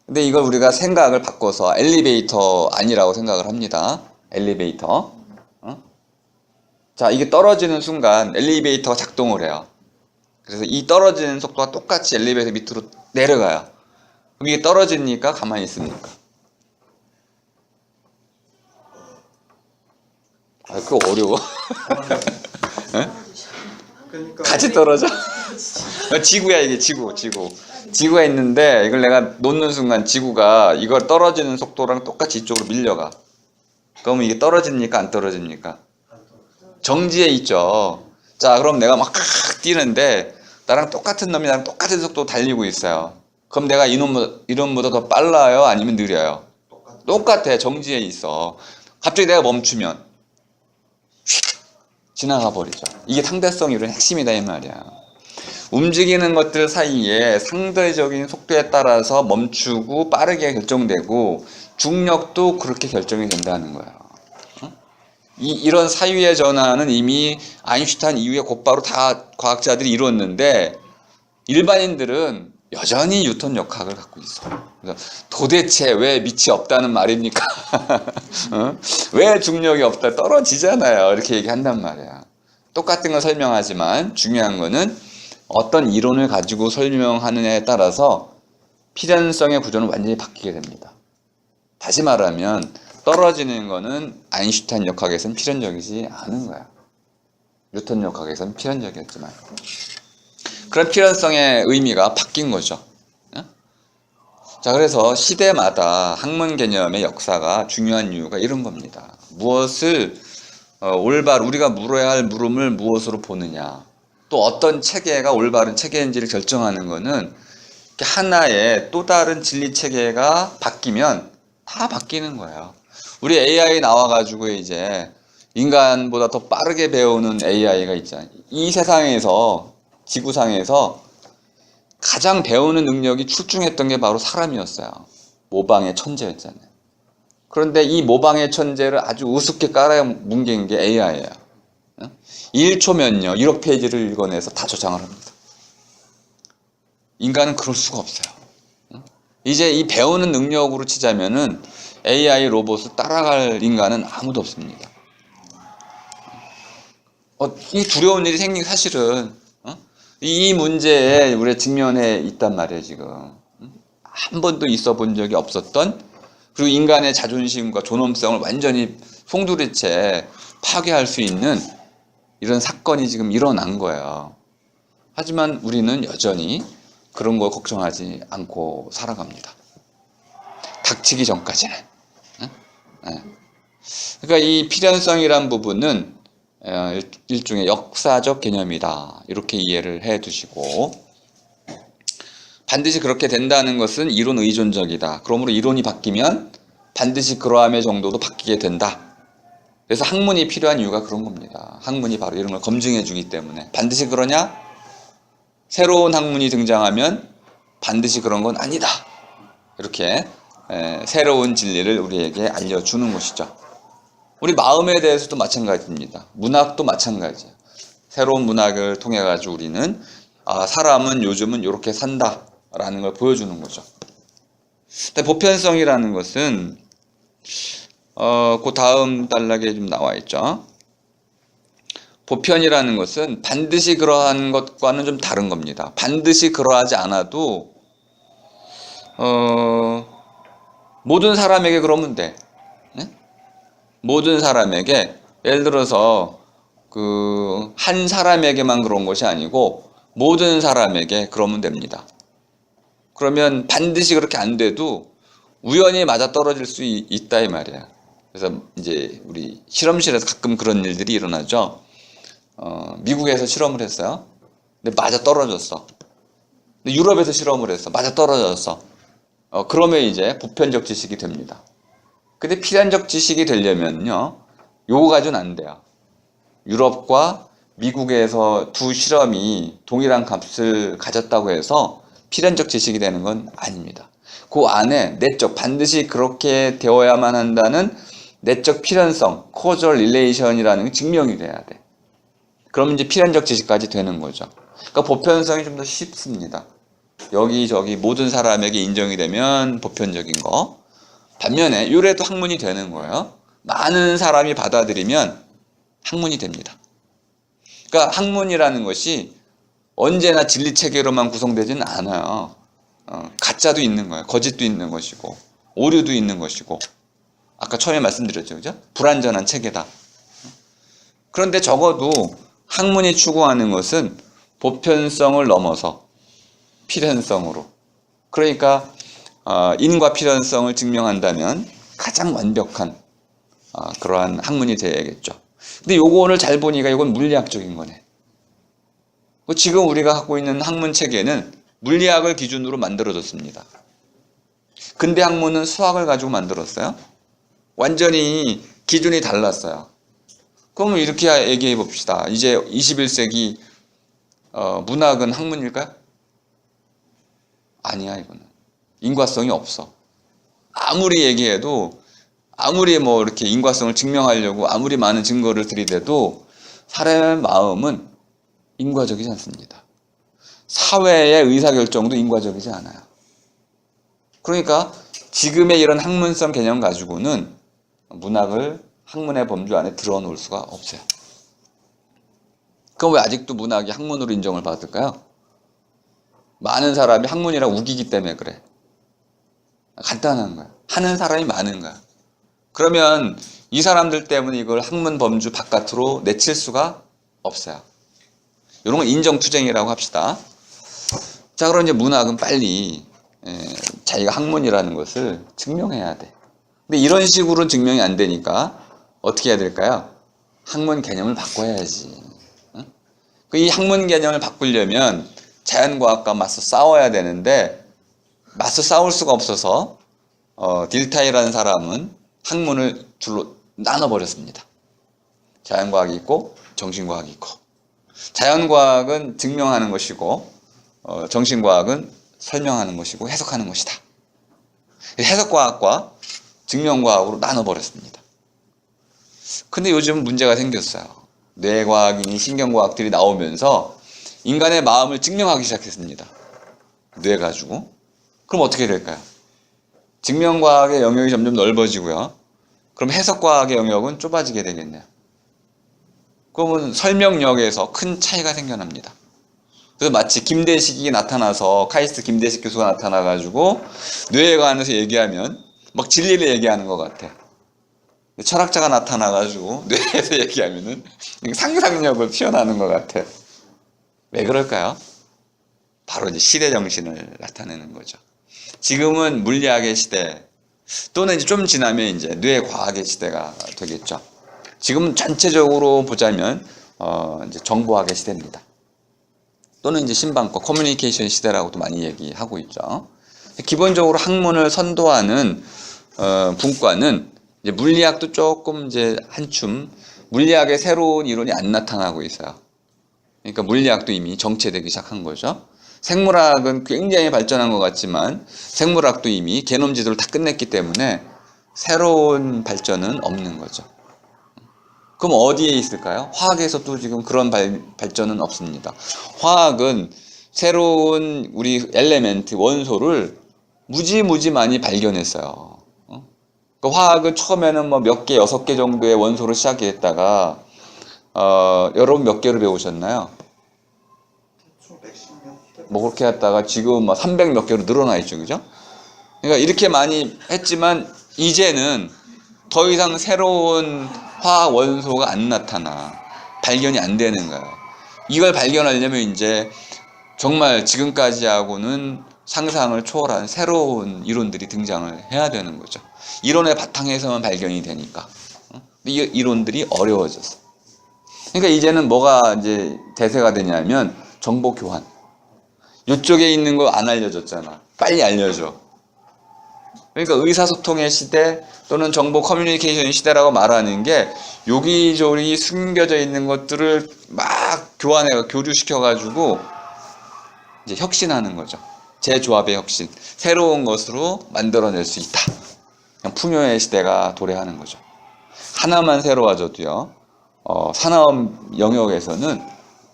근데 이걸 우리가 생각을 바꿔서 엘리베이터 아니라고 생각을 합니다. 엘리베이터. 자, 이게 떨어지는 순간 엘리베이터가 작동을 해요. 그래서 이 떨어지는 속도가 똑같이 엘리베이터 밑으로 내려가요. 그럼 이게 떨어지니까 가만히 있습니까? 그거 어려워. 그러니까 같이 떨어져? 지구야, 이게 지구. 지구가 있는데 이걸 내가 놓는 순간 지구가 이걸 떨어지는 속도랑 똑같이 이쪽으로 밀려가. 그러면 이게 떨어집니까? 안 떨어집니까? 정지에 있죠. 자, 그럼 내가 막 뛰는데 나랑 똑같은 놈이 나랑 똑같은 속도로 달리고 있어요. 그럼 내가 이놈보다 더 빨라요? 아니면 느려요? 똑같아. 정지에 있어. 갑자기 내가 멈추면 휙 지나가 버리죠. 이게 상대성 이론의 핵심이다 이 말이야. 움직이는 것들 사이에 상대적인 속도에 따라서 멈추고 빠르게 결정되고 중력도 그렇게 결정이 된다는 거예요. 이런 사유의 전환은 이미 아인슈타인 이후에 곧바로 다 과학자들이 이뤘는데 일반인들은 여전히 뉴턴 역학을 갖고 있어. 그래서 도대체 왜 밑이 없다는 말입니까? 왜 중력이 없다? 떨어지잖아요. 이렇게 얘기한단 말이야. 똑같은 걸 설명하지만 중요한 거는 어떤 이론을 가지고 설명하느냐에 따라서 필연성의 구조는 완전히 바뀌게 됩니다. 다시 말하면 떨어지는 거는 아인슈타인 역학에서는 필연적이지 않은 거야. 뉴턴 역학에서는 필연적이었지만 그런 필연성의 의미가 바뀐 거죠. 자, 그래서 시대마다 학문 개념의 역사가 중요한 이유가 이런 겁니다. 무엇을 올바로 우리가 물어야 할 물음을 무엇으로 보느냐, 또 어떤 체계가 올바른 체계인지를 결정하는 거는 하나의 또 다른 진리 체계가 바뀌면 다 바뀌는 거예요. 우리 AI 나와가지고 이제 인간보다 더 빠르게 배우는 AI가 있잖아요. 이 세상에서 지구상에서 가장 배우는 능력이 출중했던 게 바로 사람이었어요. 모방의 천재였잖아요. 그런데 이 모방의 천재를 아주 우습게 깔아뭉갠 게 AI예요. 1초면요 1억 페이지를 읽어내서 다 저장을 합니다. 인간은 그럴 수가 없어요. 이제 이 배우는 능력으로 치자면은 AI 로봇을 따라갈 인간은 아무도 없습니다. 이 두려운 일이 생긴 사실은 이 문제에 우리가 직면해 있단 말이에요. 지금 한 번도 있어 본 적이 없었던, 그리고 인간의 자존심과 존엄성을 완전히 송두리째 파괴할 수 있는 이런 사건이 지금 일어난 거예요. 하지만 우리는 여전히 그런 거 걱정하지 않고 살아갑니다. 닥치기 전까지는. 그러니까 이 필연성이란 부분은 일종의 역사적 개념이다. 이렇게 이해를 해 두시고, 반드시 그렇게 된다는 것은 이론 의존적이다. 그러므로 이론이 바뀌면 반드시 그러함의 정도도 바뀌게 된다. 그래서 학문이 필요한 이유가 그런 겁니다. 학문이 바로 이런 걸 검증해 주기 때문에. 반드시 그러냐? 새로운 학문이 등장하면 반드시 그런 건 아니다. 이렇게 새로운 진리를 우리에게 알려주는 것이죠. 우리 마음에 대해서도 마찬가지입니다. 문학도 마찬가지예요. 새로운 문학을 통해 가지고 우리는 사람은 요즘은 이렇게 산다라는 걸 보여주는 거죠. 근데 보편성이라는 것은 그 다음 단락에 좀 나와 있죠. 보편이라는 것은 반드시 그러한 것과는 좀 다른 겁니다. 반드시 그러하지 않아도 모든 사람에게 그러면 돼. 모든 사람에게, 예를 들어서 한 사람에게만 그런 것이 아니고 모든 사람에게 그러면 됩니다. 그러면 반드시 그렇게 안 돼도 우연히 맞아 떨어질 수 있다 이 말이야. 그래서 이제 우리 실험실에서 가끔 그런 일들이 일어나죠. 미국에서 실험을 했어요. 근데 맞아 떨어졌어. 근데 유럽에서 실험을 했어. 맞아 떨어졌어. 그러면 이제 보편적 지식이 됩니다. 근데 필연적 지식이 되려면요, 요거 가지고는 안 돼요. 유럽과 미국에서 두 실험이 동일한 값을 가졌다고 해서 필연적 지식이 되는 건 아닙니다. 그 안에 내적, 반드시 그렇게 되어야만 한다는 내적 필연성, causal relation이라는 게 증명이 돼야 돼. 그럼 이제 필연적 지식까지 되는 거죠. 그러니까 보편성이 좀 더 쉽습니다. 여기저기 모든 사람에게 인정이 되면 보편적인 거. 반면에 이래도 학문이 되는 거예요. 많은 사람이 받아들이면 학문이 됩니다. 그러니까 학문이라는 것이 언제나 진리체계로만 구성되지는 않아요. 가짜도 있는 거예요. 거짓도 있는 것이고 오류도 있는 것이고, 아까 처음에 말씀드렸죠, 그죠? 불완전한 체계다. 그런데 적어도 학문이 추구하는 것은 보편성을 넘어서 필연성으로, 그러니까 인과 필연성을 증명한다면 가장 완벽한 그러한 학문이 되어야겠죠. 근데 요거를 잘 보니까 이건 물리학적인 거네. 지금 우리가 갖고 있는 학문 체계는 물리학을 기준으로 만들어졌습니다. 근대 학문은 수학을 가지고 만들었어요. 완전히 기준이 달랐어요. 그럼 이렇게 얘기해 봅시다. 이제 21세기 문학은 학문일까요? 아니야, 이거는. 인과성이 없어. 아무리 얘기해도, 아무리 뭐 이렇게 인과성을 증명하려고 아무리 많은 증거를 들이대도 사람의 마음은 인과적이지 않습니다. 사회의 의사결정도 인과적이지 않아요. 그러니까 지금의 이런 학문성 개념 가지고는 문학을 학문의 범주 안에 들어놓을 수가 없어요. 그럼 왜 아직도 문학이 학문으로 인정을 받을까요? 많은 사람이 학문이라고 우기기 때문에 그래. 간단한 거야. 하는 사람이 많은 거야. 그러면 이 사람들 때문에 이걸 학문 범주 바깥으로 내칠 수가 없어요. 이런 건 인정투쟁이라고 합시다. 자, 그럼 이제 문학은 빨리 자기가 학문이라는 것을 증명해야 돼. 근데 이런 식으로는 증명이 안 되니까 어떻게 해야 될까요? 학문 개념을 바꿔야지. 이 학문 개념을 바꾸려면 자연과학과 맞서 싸워야 되는데 맞서 싸울 수가 없어서 딜타이라는 사람은 학문을 둘로 나눠버렸습니다. 자연과학이 있고 정신과학이 있고, 자연과학은 증명하는 것이고 정신과학은 설명하는 것이고 해석하는 것이다. 해석과학과 증명과학으로 나눠버렸습니다. 근데 요즘 문제가 생겼어요. 뇌과학이니 신경과학들이 나오면서 인간의 마음을 증명하기 시작했습니다. 뇌 가지고. 그럼 어떻게 될까요? 증명과학의 영역이 점점 넓어지고요. 그럼 해석과학의 영역은 좁아지게 되겠네요. 그러면 설명력에서 큰 차이가 생겨납니다. 그래서 마치 김대식이 나타나서 카이스트 김대식 교수가 나타나가지고 뇌에 관해서 얘기하면 막 진리를 얘기하는 것 같아. 철학자가 나타나가지고 뇌에서 얘기하면은 상상력을 표현하는 것 같아. 왜 그럴까요? 바로 이제 시대 정신을 나타내는 거죠. 지금은 물리학의 시대, 또는 이제 좀 지나면 이제 뇌과학의 시대가 되겠죠. 지금 전체적으로 보자면 이제 정보학의 시대입니다. 또는 이제 신방과 커뮤니케이션 시대라고도 많이 얘기하고 있죠. 기본적으로 학문을 선도하는 분과는 이제 물리학도 조금 이제 한춤 물리학의 새로운 이론이 안 나타나고 있어요. 그러니까 물리학도 이미 정체되기 시작한 거죠. 생물학은 굉장히 발전한 것 같지만 생물학도 이미 게놈 지도를 다 끝냈기 때문에 새로운 발전은 없는 거죠. 그럼 어디에 있을까요? 화학에서도 지금 그런 발전은 없습니다. 화학은 새로운 우리 엘레멘트, 원소를 무지 많이 발견했어요. 그러니까 화학은 처음에는 뭐 몇 개, 6개 정도의 원소로 시작했다가 여러분 몇 개를 배우셨나요? 대충 110몇 개. 뭐 그렇게 했다가 지금 막 300 몇 개로 늘어나 있죠, 그죠? 그러니까 이렇게 많이 했지만 이제는 더 이상 새로운 화학 원소가 안 나타나, 발견이 안 되는 거예요. 이걸 발견하려면 이제 정말 지금까지하고는 상상을 초월한 새로운 이론들이 등장을 해야 되는 거죠. 이론의 바탕에서만 발견이 되니까. 이 이론들이 어려워졌어. 그러니까 이제는 뭐가 이제 대세가 되냐면 정보 교환. 이쪽에 있는 거 안 알려줬잖아. 빨리 알려줘. 그러니까 의사소통의 시대 또는 정보 커뮤니케이션 시대라고 말하는 게 여기저기 숨겨져 있는 것들을 막 교류시켜가지고 이제 혁신하는 거죠. 재조합의 혁신. 새로운 것으로 만들어낼 수 있다. 그냥 풍요의 시대가 도래하는 거죠. 하나만 새로워져도요. 산업 영역에서는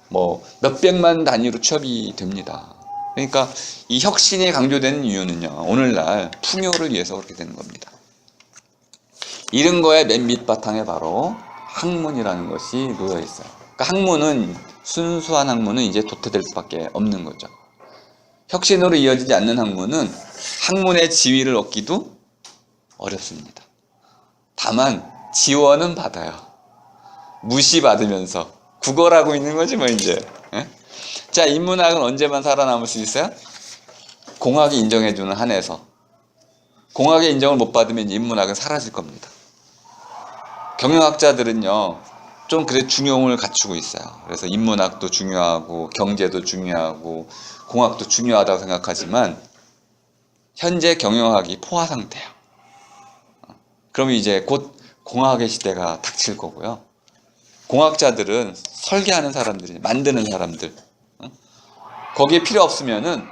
뭐 몇백만 단위로 취업이 됩니다. 그러니까 이 혁신이 강조되는 이유는요. 오늘날 풍요를 위해서 그렇게 되는 겁니다. 이런 거에 맨 밑바탕에 바로 학문이라는 것이 놓여 있어요. 그러니까 학문은 순수한 학문은 이제 도태될 수밖에 없는 거죠. 혁신으로 이어지지 않는 학문은 학문의 지위를 얻기도 어렵습니다. 다만 지원은 받아요. 무시받으면서 구걸하고 있는 거지 뭐 이제. 자, 인문학은 언제만 살아남을 수 있어요? 공학이 인정해주는 한에서. 공학의 인정을 못 받으면 인문학은 사라질 겁니다. 경영학자들은요, 좀 그래 중용을 갖추고 있어요. 그래서 인문학도 중요하고 경제도 중요하고 공학도 중요하다고 생각하지만 현재 경영학이 포화 상태예요. 그러면 이제 곧 공학의 시대가 닥칠 거고요. 공학자들은 설계하는 사람들이 만드는 사람들, 거기에 필요 없으면은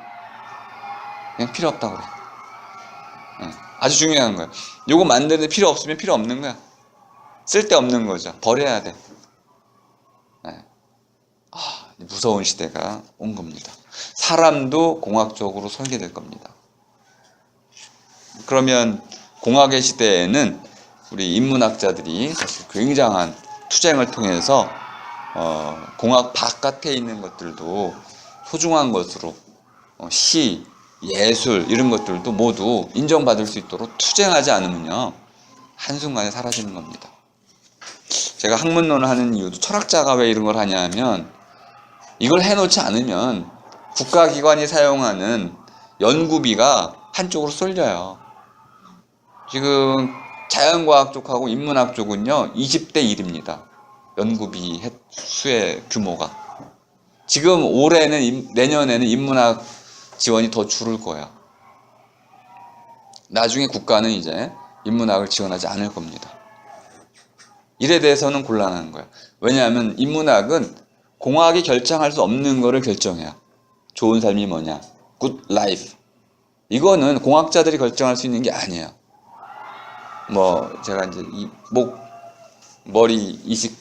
그냥 필요 없다고 그래. 아주 중요한 거야. 요거 만드는데 필요 없으면 필요 없는 거야. 쓸데없는 거죠. 버려야 돼. 무서운 시대가 온 겁니다. 사람도 공학적으로 설계될 겁니다. 그러면 공학의 시대에는 우리 인문학자들이 사실 굉장한 투쟁을 통해서 공학 바깥에 있는 것들도 소중한 것으로 시, 예술 이런 것들도 모두 인정받을 수 있도록 투쟁하지 않으면요 한순간에 사라지는 겁니다. 제가 학문론을 하는 이유도 철학자가 왜 이런 걸 하냐면 이걸 해놓지 않으면 국가기관이 사용하는 연구비가 한쪽으로 쏠려요. 지금 자연과학 쪽하고 인문학 쪽은요 20대 1입니다. 연구비 수의 규모가. 지금 올해는 내년에는 인문학 지원이 더 줄을 거야. 나중에 국가는 이제 인문학을 지원하지 않을 겁니다. 일에 대해서는 곤란한 거야. 왜냐하면 인문학은 공학이 결정할 수 없는 거를 결정해요. 좋은 삶이 뭐냐, good life. 이거는 공학자들이 결정할 수 있는 게 아니에요. 제가 이제 머리 이식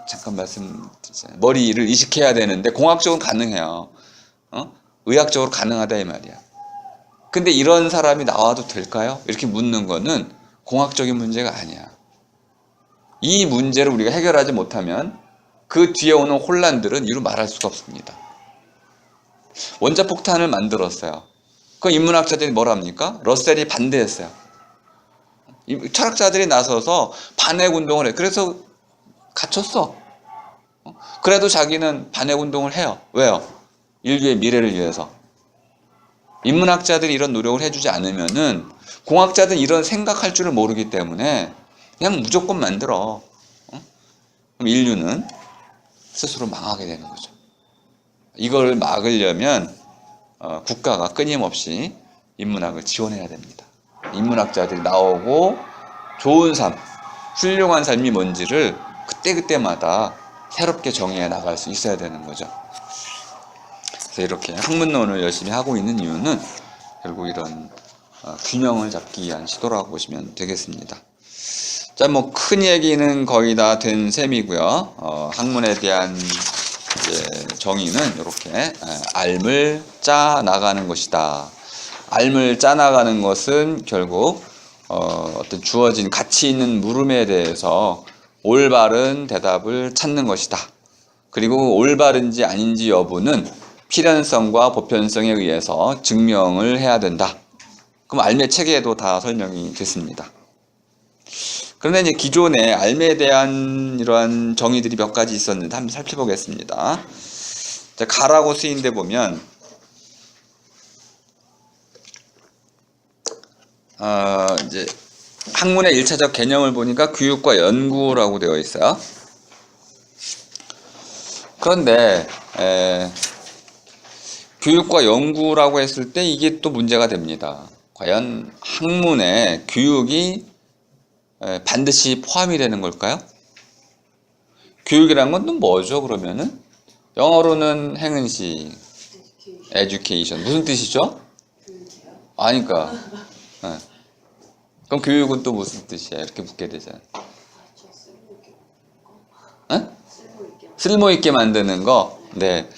잠깐 말씀드리잖아요. 머리를 이식해야 되는데 공학적으로 가능해요. 의학적으로 가능하다 이 말이야. 근데 이런 사람이 나와도 될까요? 이렇게 묻는 거는 공학적인 문제가 아니야. 이 문제를 우리가 해결하지 못하면 그 뒤에 오는 혼란들은 이루 말할 수가 없습니다. 원자폭탄을 만들었어요. 그 인문학자들이 뭐라 합니까? 러셀이 반대했어요. 철학자들이 나서서 반핵운동을 해. 그래서 갇혔어. 그래도 자기는 반핵운동을 해요. 왜요? 인류의 미래를 위해서. 인문학자들이 이런 노력을 해주지 않으면은 공학자들은 이런 생각할 줄을 모르기 때문에 그냥 무조건 만들어. 그럼 인류는 스스로 망하게 되는 거죠. 이걸 막으려면 국가가 끊임없이 인문학을 지원해야 됩니다. 인문학자들이 나오고 좋은 삶, 훌륭한 삶이 뭔지를 그때그때마다 새롭게 정의해 나갈 수 있어야 되는 거죠. 그래서 이렇게 학문론을 열심히 하고 있는 이유는 결국 이런 균형을 잡기 위한 시도라고 보시면 되겠습니다. 자, 큰 얘기는 거의 다 된 셈이고요. 학문에 대한 이제 정의는 이렇게 알을 짜 나가는 것이다. 알을 짜 나가는 것은 결국 어떤 주어진 가치 있는 물음에 대해서 올바른 대답을 찾는 것이다. 그리고 올바른지 아닌지 여부는 필연성과 보편성에 의해서 증명을 해야 된다. 그럼 알매 체계에도 다 설명이 됐습니다. 그런데 이제 기존에 알매에 대한 이러한 정의들이 몇 가지 있었는데 한번 살펴보겠습니다. 자, 가라고 쓰인 데 보면 이제 학문의 1차적 개념을 보니까 교육과 연구라고 되어 있어요. 그런데 교육과 연구라고 했을 때 이게 또 문제가 됩니다. 과연 학문에 교육이 반드시 포함이 되는 걸까요? 교육이란 건 또 뭐죠, 그러면은? 영어로는 행은시, education. 무슨 뜻이죠? 아니까. 그럼 교육은 또 무슨 뜻이야? 이렇게 묻게 되잖아. 쓸모있게 만드는 거? 네.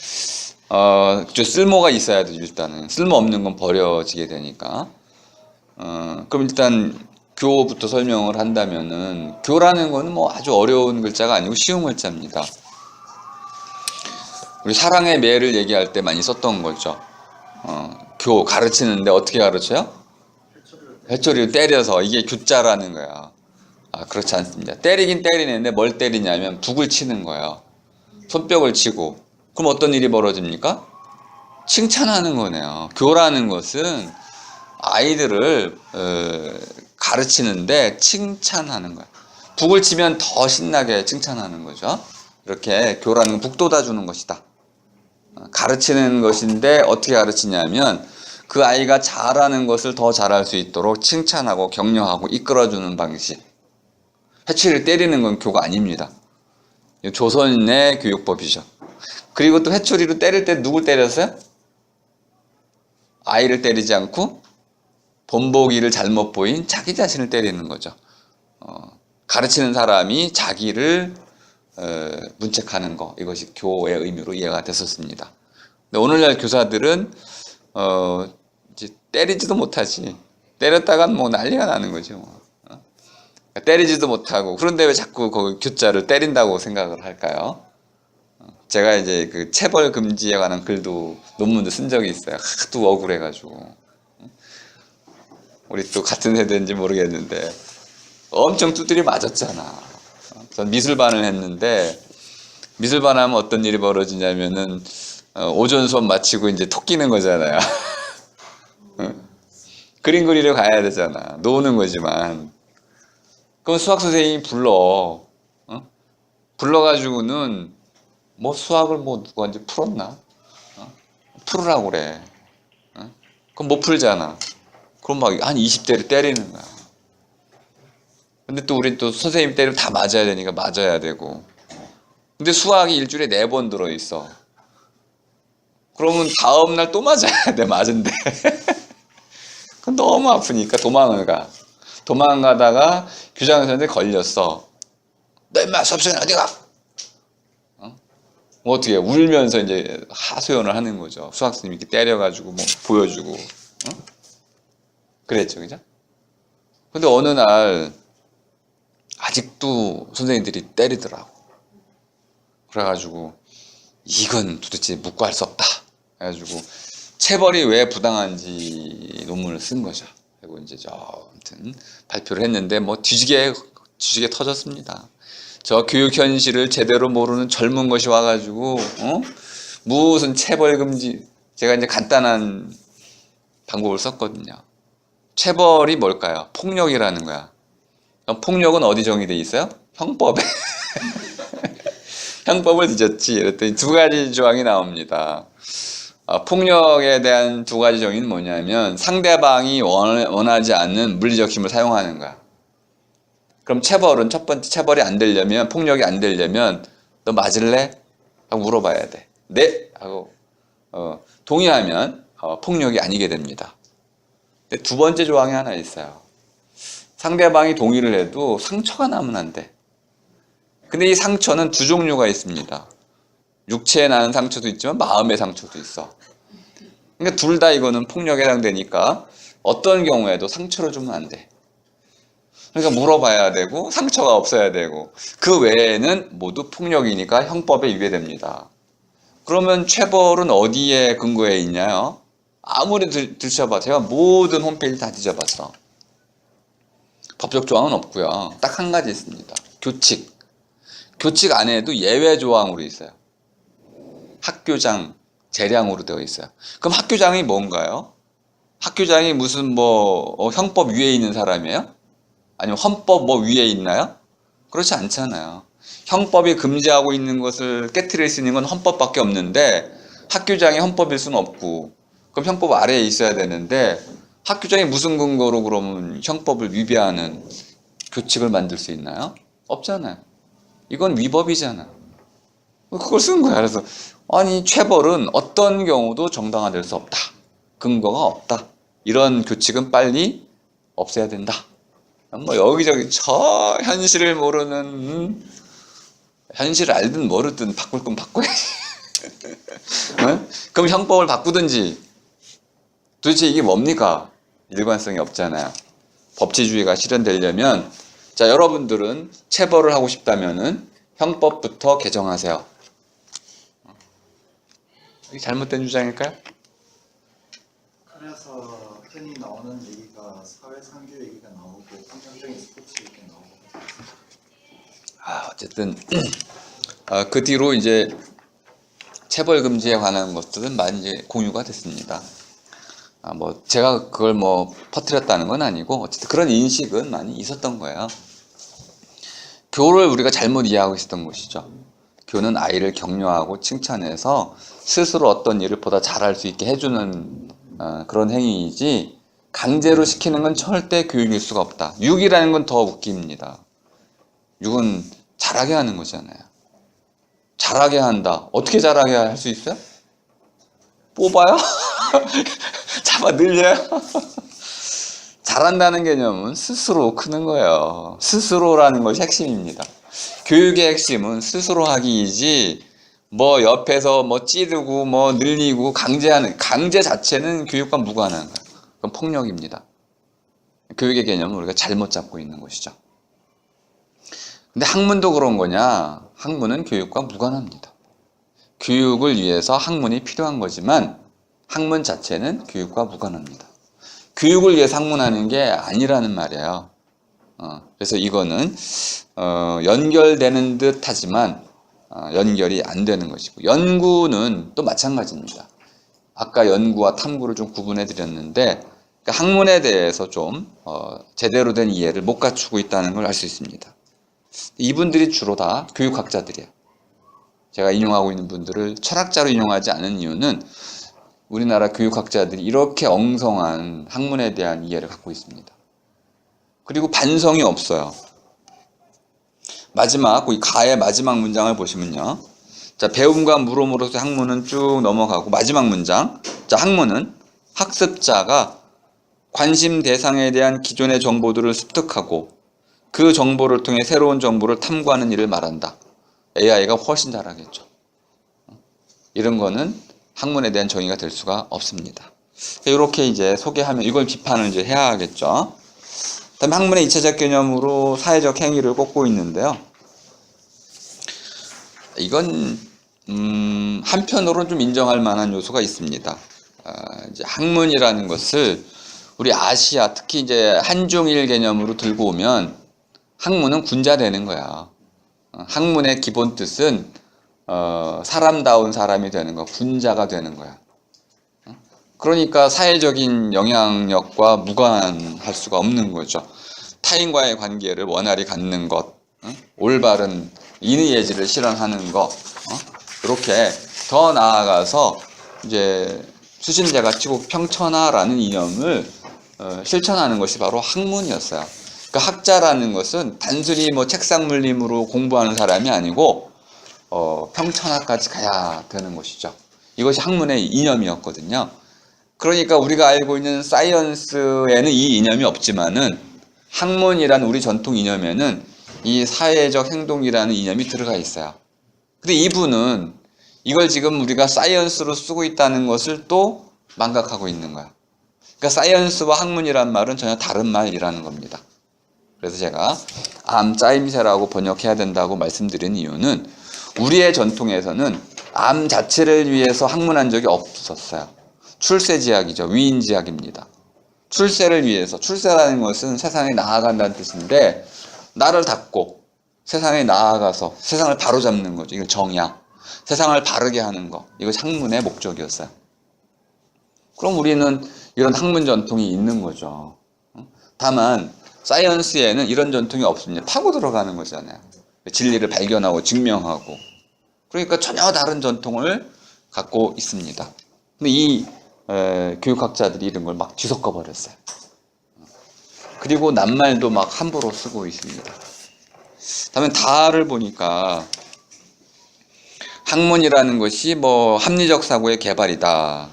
쓸모가 있어야 돼, 일단은. 쓸모 없는 건 버려지게 되니까. 그럼 일단, 교부터 설명을 한다면은, 교라는 거는 아주 어려운 글자가 아니고 쉬운 글자입니다. 우리 사랑의 매를 얘기할 때 많이 썼던 거죠. 교, 가르치는데 어떻게 가르쳐요? 회초리를 때려서, 이게 교자라는 거야. 그렇지 않습니다. 때리긴 때리는데 뭘 때리냐면 북을 치는 거예요. 손뼉을 치고. 그럼 어떤 일이 벌어집니까? 칭찬하는 거네요. 교라는 것은 아이들을 가르치는데 칭찬하는 거야. 북을 치면 더 신나게 칭찬하는 거죠. 이렇게 교라는 건 북 돋아주는 것이다. 가르치는 것인데 어떻게 가르치냐면 그 아이가 잘하는 것을 더 잘할 수 있도록 칭찬하고 격려하고 이끌어주는 방식. 회초리를 때리는 건 교가 아닙니다. 조선의 교육법이죠. 그리고 또 회초리로 때릴 때 누굴 때렸어요? 아이를 때리지 않고 본보기를 잘못 보인 자기 자신을 때리는 거죠. 가르치는 사람이 자기를 문책하는 거, 이것이 교의 의미로 이해가 됐었습니다. 근데 오늘날 교사들은 이제 때리지도 못하지. 때렸다간 뭐 난리가 나는 거죠. 때리지도 못하고, 그런데 왜 자꾸 거기 교자를 때린다고 생각을 할까요? 제가 이제 그 체벌 금지에 관한 글도 논문도 쓴 적이 있어요. 하도 억울해가지고. 우리 또 같은 세대인지 모르겠는데 엄청 두드려 맞았잖아. 전 미술반을 했는데, 미술반 하면 어떤 일이 벌어지냐면은 오전 수업 마치고 이제 톡 끼는 거잖아요. 그림 그리러 가야 되잖아. 노는 거지만. 그럼 수학 선생님이 불러가지고는 뭐 수학을 뭐 누가 이제 풀었나? 풀으라고 그래. 그럼 못 풀잖아. 그럼 막 한 20대를 때리는 거야. 근데 또 우린 또 선생님 때리면 다 맞아야 되니까 맞아야 되고. 근데 수학이 일주일에 4번 들어있어. 그러면 다음날 또 맞아야 돼, 맞은데. 그건 너무 아프니까 도망을 가. 도망가다가 교장 선생님한테 걸렸어. 너 임마 수업 시간에 어디 가? 뭐 어떻게 울면서 이제 하소연을 하는 거죠. 수학 선생님이 이렇게 때려가지고 뭐 보여주고. 그랬죠, 그죠? 근데 어느 날 아직도 선생님들이 때리더라고. 그래가지고 이건 도대체 묵고 할 수 없다. 그래가지고 체벌이 왜 부당한지 논문을 쓴 거죠. 그리고 이제 아무튼 발표를 했는데 뭐 뒤지게 터졌습니다. 저 교육 현실을 제대로 모르는 젊은 것이 와가지고 무슨 체벌 금지, 제가 이제 간단한 방법을 썼거든요. 체벌이 뭘까요? 폭력이라는 거야. 폭력은 어디 정의돼 있어요? 형법에. 형법을 뒤졌지. 그랬더니 2가지 조항이 나옵니다. 폭력에 대한 2가지 정의는 뭐냐면 상대방이 원하지 않는 물리적 힘을 사용하는 거야. 그럼 체벌은 첫 번째, 체벌이 안 되려면, 폭력이 안 되려면 너 맞을래? 하고 물어봐야 돼. 네? 하고 동의하면 폭력이 아니게 됩니다. 근데 2번째 조항이 하나 있어요. 상대방이 동의를 해도 상처가 나면 안 돼. 근데 이 상처는 2종류가 있습니다. 육체에 나는 상처도 있지만 마음의 상처도 있어. 그러니까 둘 다 이거는 폭력에 해당되니까 어떤 경우에도 상처를 주면 안 돼. 그러니까 물어봐야 되고 상처가 없어야 되고, 그 외에는 모두 폭력이니까 형법에 위배됩니다. 그러면 체벌은 어디에 근거해 있냐요? 아무리 들춰봐. 제가 모든 홈페이지 다 뒤져봤어. 법적 조항은 없고요. 딱 한 가지 있습니다. 교칙. 교칙 안에도 예외 조항으로 있어요. 학교장 재량으로 되어 있어요. 그럼 학교장이 뭔가요? 학교장이 무슨 뭐 형법 위에 있는 사람이에요? 아니면 헌법 뭐 위에 있나요? 그렇지 않잖아요. 형법이 금지하고 있는 것을 깨트릴 수 있는 건 헌법밖에 없는데, 학교장이 헌법일 수는 없고, 그럼 형법 아래에 있어야 되는데, 학교장이 무슨 근거로 그러면 형법을 위배하는 교칙을 만들 수 있나요? 없잖아요. 이건 위법이잖아. 그걸 쓴 거야. 그래서 아니, 체벌은 어떤 경우도 정당화될 수 없다. 근거가 없다. 이런 교칙은 빨리 없애야 된다. 뭐 여기저기 저 현실을 모르는, 현실을 알든 모르든 바꿀 건 바꿔야지. 그럼 형법을 바꾸든지. 도대체 이게 뭡니까? 일관성이 없잖아요. 법치주의가 실현되려면, 자, 여러분들은 체벌을 하고 싶다면은 형법부터 개정하세요. 이게 잘못된 주장일까요? 그래서 흔히 나오는 얘기가 사회상규 얘기가 나오고 환경적인 스포츠 얘기가 나오고. 어쨌든 그 뒤로 이제 체벌 금지에 관한 것들은 많이 이제 공유가 됐습니다. 뭐 제가 그걸 뭐 퍼뜨렸다는 건 아니고, 어쨌든 그런 인식은 많이 있었던 거예요. 교를 우리가 잘못 이해하고 있었던 것이죠. 교는 아이를 격려하고 칭찬해서 스스로 어떤 일을 보다 잘할 수 있게 해주는 그런 행위이지, 강제로 시키는 건 절대 교육일 수가 없다. 육이라는 건 더 웃깁니다. 육은 잘하게 하는 거잖아요. 잘하게 한다. 어떻게 잘하게 할 수 있어요? 뽑아요? 잡아 늘려요? 잘한다는 개념은 스스로 크는 거예요. 스스로라는 것이 핵심입니다. 교육의 핵심은 스스로 하기이지 뭐 옆에서 뭐 찌르고 뭐 늘리고 강제하는 강제 자체는 교육과 무관한 거예요. 그건 폭력입니다. 교육의 개념을 우리가 잘못 잡고 있는 것이죠. 근데 학문도 그런 거냐? 학문은 교육과 무관합니다. 교육을 위해서 학문이 필요한 거지만 학문 자체는 교육과 무관합니다. 교육을 위해서 학문하는 게 아니라는 말이에요. 그래서 이거는 연결되는 듯 하지만 연결이 안 되는 것이고, 연구는 또 마찬가지입니다. 아까 연구와 탐구를 좀 구분해 드렸는데, 그러니까 학문에 대해서 좀 제대로 된 이해를 못 갖추고 있다는 걸 알 수 있습니다. 이분들이 주로 다 교육학자들이에요. 제가 인용하고 있는 분들을 철학자로 인용하지 않은 이유는 우리나라 교육학자들이 이렇게 엉성한 학문에 대한 이해를 갖고 있습니다. 그리고 반성이 없어요. 마지막, 이 가의 마지막 문장을 보시면요. 자, 배움과 물음으로서 학문은 쭉 넘어가고, 마지막 문장. 자, 학문은 학습자가 관심 대상에 대한 기존의 정보들을 습득하고 그 정보를 통해 새로운 정보를 탐구하는 일을 말한다. AI가 훨씬 잘하겠죠. 이런 거는 학문에 대한 정의가 될 수가 없습니다. 이렇게 이제 소개하면 이걸 비판을 이제 해야 하겠죠. 그다음에 학문의 2차적 개념으로 사회적 행위를 꼽고 있는데요. 이건 한편으로는 좀 인정할 만한 요소가 있습니다. 이제 학문이라는 것을 우리 아시아, 특히 이제 한중일 개념으로 들고 오면 학문은 군자되는 거야. 학문의 기본 뜻은 사람다운 사람이 되는 거, 군자가 되는 거야. 그러니까 사회적인 영향력과 무관할 수가 없는 거죠. 타인과의 관계를 원활히 갖는 것, 올바른 인의 예지를 실현하는 것, 이렇게 더 나아가서 이제 수신제가 치고 평천하라는 이념을 실천하는 것이 바로 학문이었어요. 그 학자라는 것은 단순히 뭐 책상 물림으로 공부하는 사람이 아니고 평천하까지 가야 되는 것이죠. 이것이 학문의 이념이었거든요. 그러니까 우리가 알고 있는 사이언스에는 이 이념이 없지만은 학문이란 우리 전통 이념에는 이 사회적 행동이라는 이념이 들어가 있어요. 근데 이분은 이걸 지금 우리가 사이언스로 쓰고 있다는 것을 또 망각하고 있는 거야. 그러니까 사이언스와 학문이란 말은 전혀 다른 말이라는 겁니다. 그래서 제가 암짜임새라고 번역해야 된다고 말씀드린 이유는 우리의 전통에서는 암 자체를 위해서 학문한 적이 없었어요. 출세지학이죠. 위인지학입니다. 출세를 위해서, 출세라는 것은 세상에 나아간다는 뜻인데 나를 닫고 세상에 나아가서 세상을 바로잡는 거죠. 이거 정야. 세상을 바르게 하는 거. 이것이 학문의 목적이었어요. 그럼 우리는 이런 학문 전통이 있는 거죠. 다만 사이언스에는 이런 전통이 없습니다. 파고 들어가는 거잖아요. 진리를 발견하고 증명하고. 그러니까 전혀 다른 전통을 갖고 있습니다. 근데 이 교육학자들이 이런 걸 막 뒤섞어 버렸어요. 그리고 낱말도 막 함부로 쓰고 있습니다. 다음에 다를 보니까 학문이라는 것이 뭐 합리적 사고의 개발이다.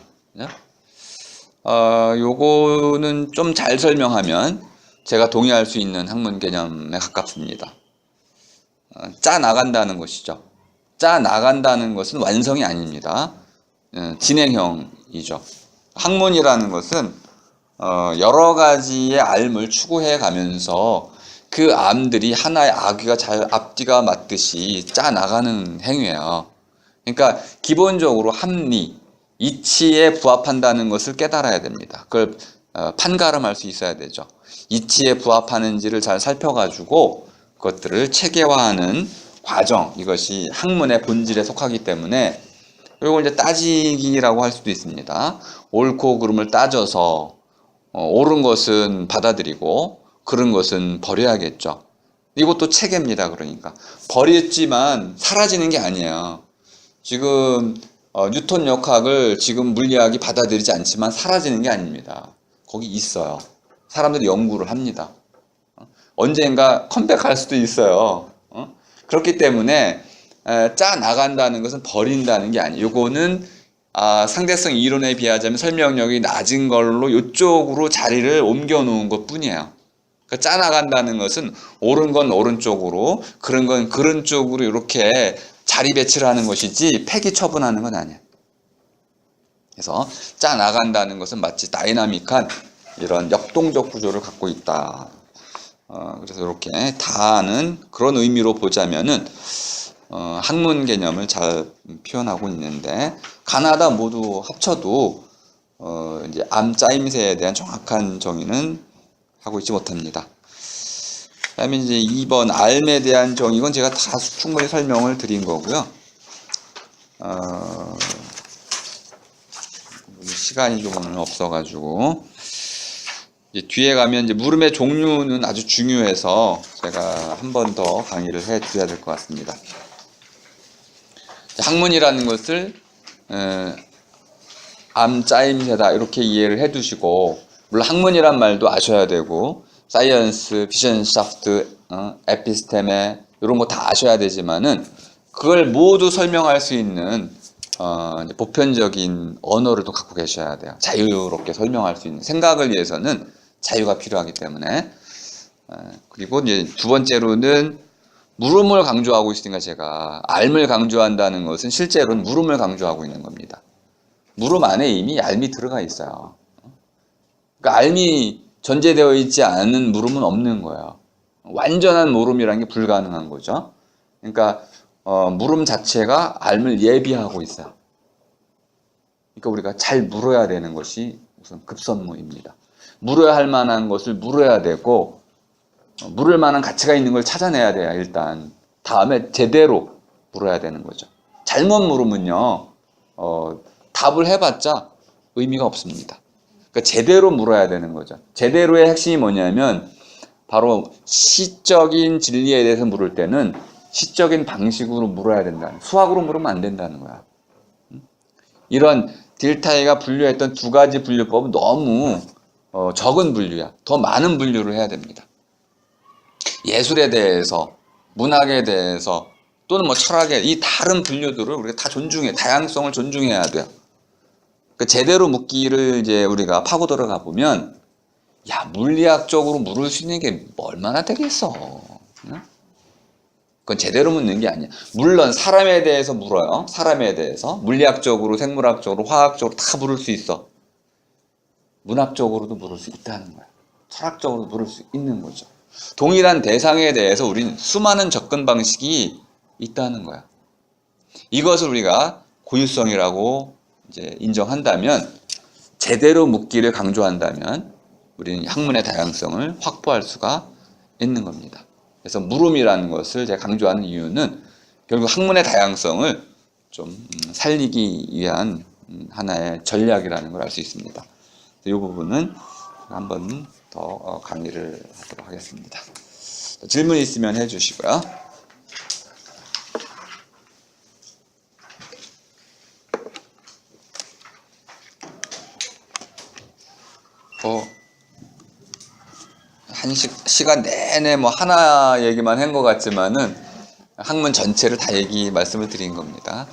요거는 좀 잘 설명하면 제가 동의할 수 있는 학문 개념에 가깝습니다. 짜 나간다는 것이죠. 짜 나간다는 것은 완성이 아닙니다. 진행형이죠. 학문이라는 것은 여러 가지의 알을 추구해 가면서 그 암들이 하나의 아귀가 잘 앞뒤가 맞듯이 짜 나가는 행위예요. 그러니까 기본적으로 합리, 이치에 부합한다는 것을 깨달아야 됩니다. 그걸 판가름할 수 있어야 되죠. 이치에 부합하는지를 잘 살펴가지고 그것들을 체계화하는 과정, 이것이 학문의 본질에 속하기 때문에 이걸 이제 따지기라고 할 수도 있습니다. 옳고 그름을 따져서 옳은 것은 받아들이고 그른 것은 버려야겠죠. 이것도 체계입니다. 그러니까 버렸지만 사라지는 게 아니에요. 지금 뉴턴 역학을 지금 물리학이 받아들이지 않지만 사라지는 게 아닙니다. 거기 있어요. 사람들이 연구를 합니다. 언젠가 컴백할 수도 있어요. 그렇기 때문에 짜 나간다는 것은 버린다는 게 아니에요. 이거는 상대성 이론에 비하자면 설명력이 낮은 걸로 이쪽으로 자리를 옮겨 놓은 것 뿐이에요. 그러니까 짜나간다는 것은 옳은 건 오른쪽으로, 그런 건 그런 쪽으로 이렇게 자리 배치를 하는 것이지 폐기 처분하는 건 아니에요. 그래서 짜나간다는 것은 마치 다이나믹한 이런 역동적 구조를 갖고 있다. 그래서 이렇게 다는 그런 의미로 보자면은 학문 개념을 잘 표현하고 있는데, 가나다 모두 합쳐도 이제 암짜임새에 대한 정확한 정의는 하고 있지 못합니다. 그다음에 이제 2번 알에 대한 정의, 이건 제가 다 충분히 설명을 드린 거고요. 시간이 좀 오늘 없어가지고 이제 뒤에 가면 이제 물음의 종류는 아주 중요해서 제가 한 번 더 강의를 해드려야 될 것 같습니다. 학문이라는 것을 암짜임새다 이렇게 이해를 해두시고, 물론 학문이란 말도 아셔야 되고 사이언스, 비션샤프트, 에피스테메 이런 거 다 아셔야 되지만은 그걸 모두 설명할 수 있는 이제 보편적인 언어를 또 갖고 계셔야 돼요. 자유롭게 설명할 수 있는, 생각을 위해서는 자유가 필요하기 때문에. 그리고 이제 두 번째로는 물음을 강조하고 있으니까, 제가 알을 강조한다는 것은 실제로는 물음을 강조하고 있는 겁니다. 물음 안에 이미 알이 들어가 있어요. 그러니까 알이 전제되어 있지 않은 물음은 없는 거예요. 완전한 물음이라는 게 불가능한 거죠. 그러니까 물음 자체가 알을 예비하고 있어요. 그러니까 우리가 잘 물어야 되는 것이 우선 급선무입니다. 물어야 할 만한 것을 물어야 되고, 물을 만한 가치가 있는 걸 찾아내야 돼요. 일단 다음에 제대로 물어야 되는 거죠. 잘못 물으면요 답을 해봤자 의미가 없습니다. 그러니까 제대로 물어야 되는 거죠. 제대로의 핵심이 뭐냐면 바로 시적인 진리에 대해서 물을 때는 시적인 방식으로 물어야 된다는, 수학으로 물으면 안 된다는 거야. 이런 딜타이가 분류했던 두 가지 분류법은 너무 적은 분류야. 더 많은 분류를 해야 됩니다. 예술에 대해서, 문학에 대해서, 또는 뭐 철학에, 이 다른 분류들을 우리가 다 존중해, 다양성을 존중해야 돼요. 그러니까 제대로 묻기를 이제 우리가 파고 들어가 보면, 야, 물리학적으로 물을 수 있는 게 얼마나 되겠어. 그건 제대로 묻는 게 아니야. 물론 사람에 대해서 물어요. 사람에 대해서 물리학적으로, 생물학적으로, 화학적으로 다 물을 수 있어. 문학적으로도 물을 수 있다는 거야. 철학적으로도 물을 수 있는 거죠. 동일한 대상에 대해서 우리는 수많은 접근 방식이 있다는 거야. 이것을 우리가 고유성이라고 이제 인정한다면, 제대로 묻기를 강조한다면 우리는 학문의 다양성을 확보할 수가 있는 겁니다. 그래서 물음이라는 것을 제가 강조하는 이유는 결국 학문의 다양성을 좀 살리기 위한 하나의 전략이라는 걸 알 수 있습니다. 이 부분은 한번 더 강의를 하도록 하겠습니다. 질문 있으면 해주시고요. 한 시간 내내 뭐 하나 얘기만 한 것 같지만은 학문 전체를 다 말씀을 드린 겁니다.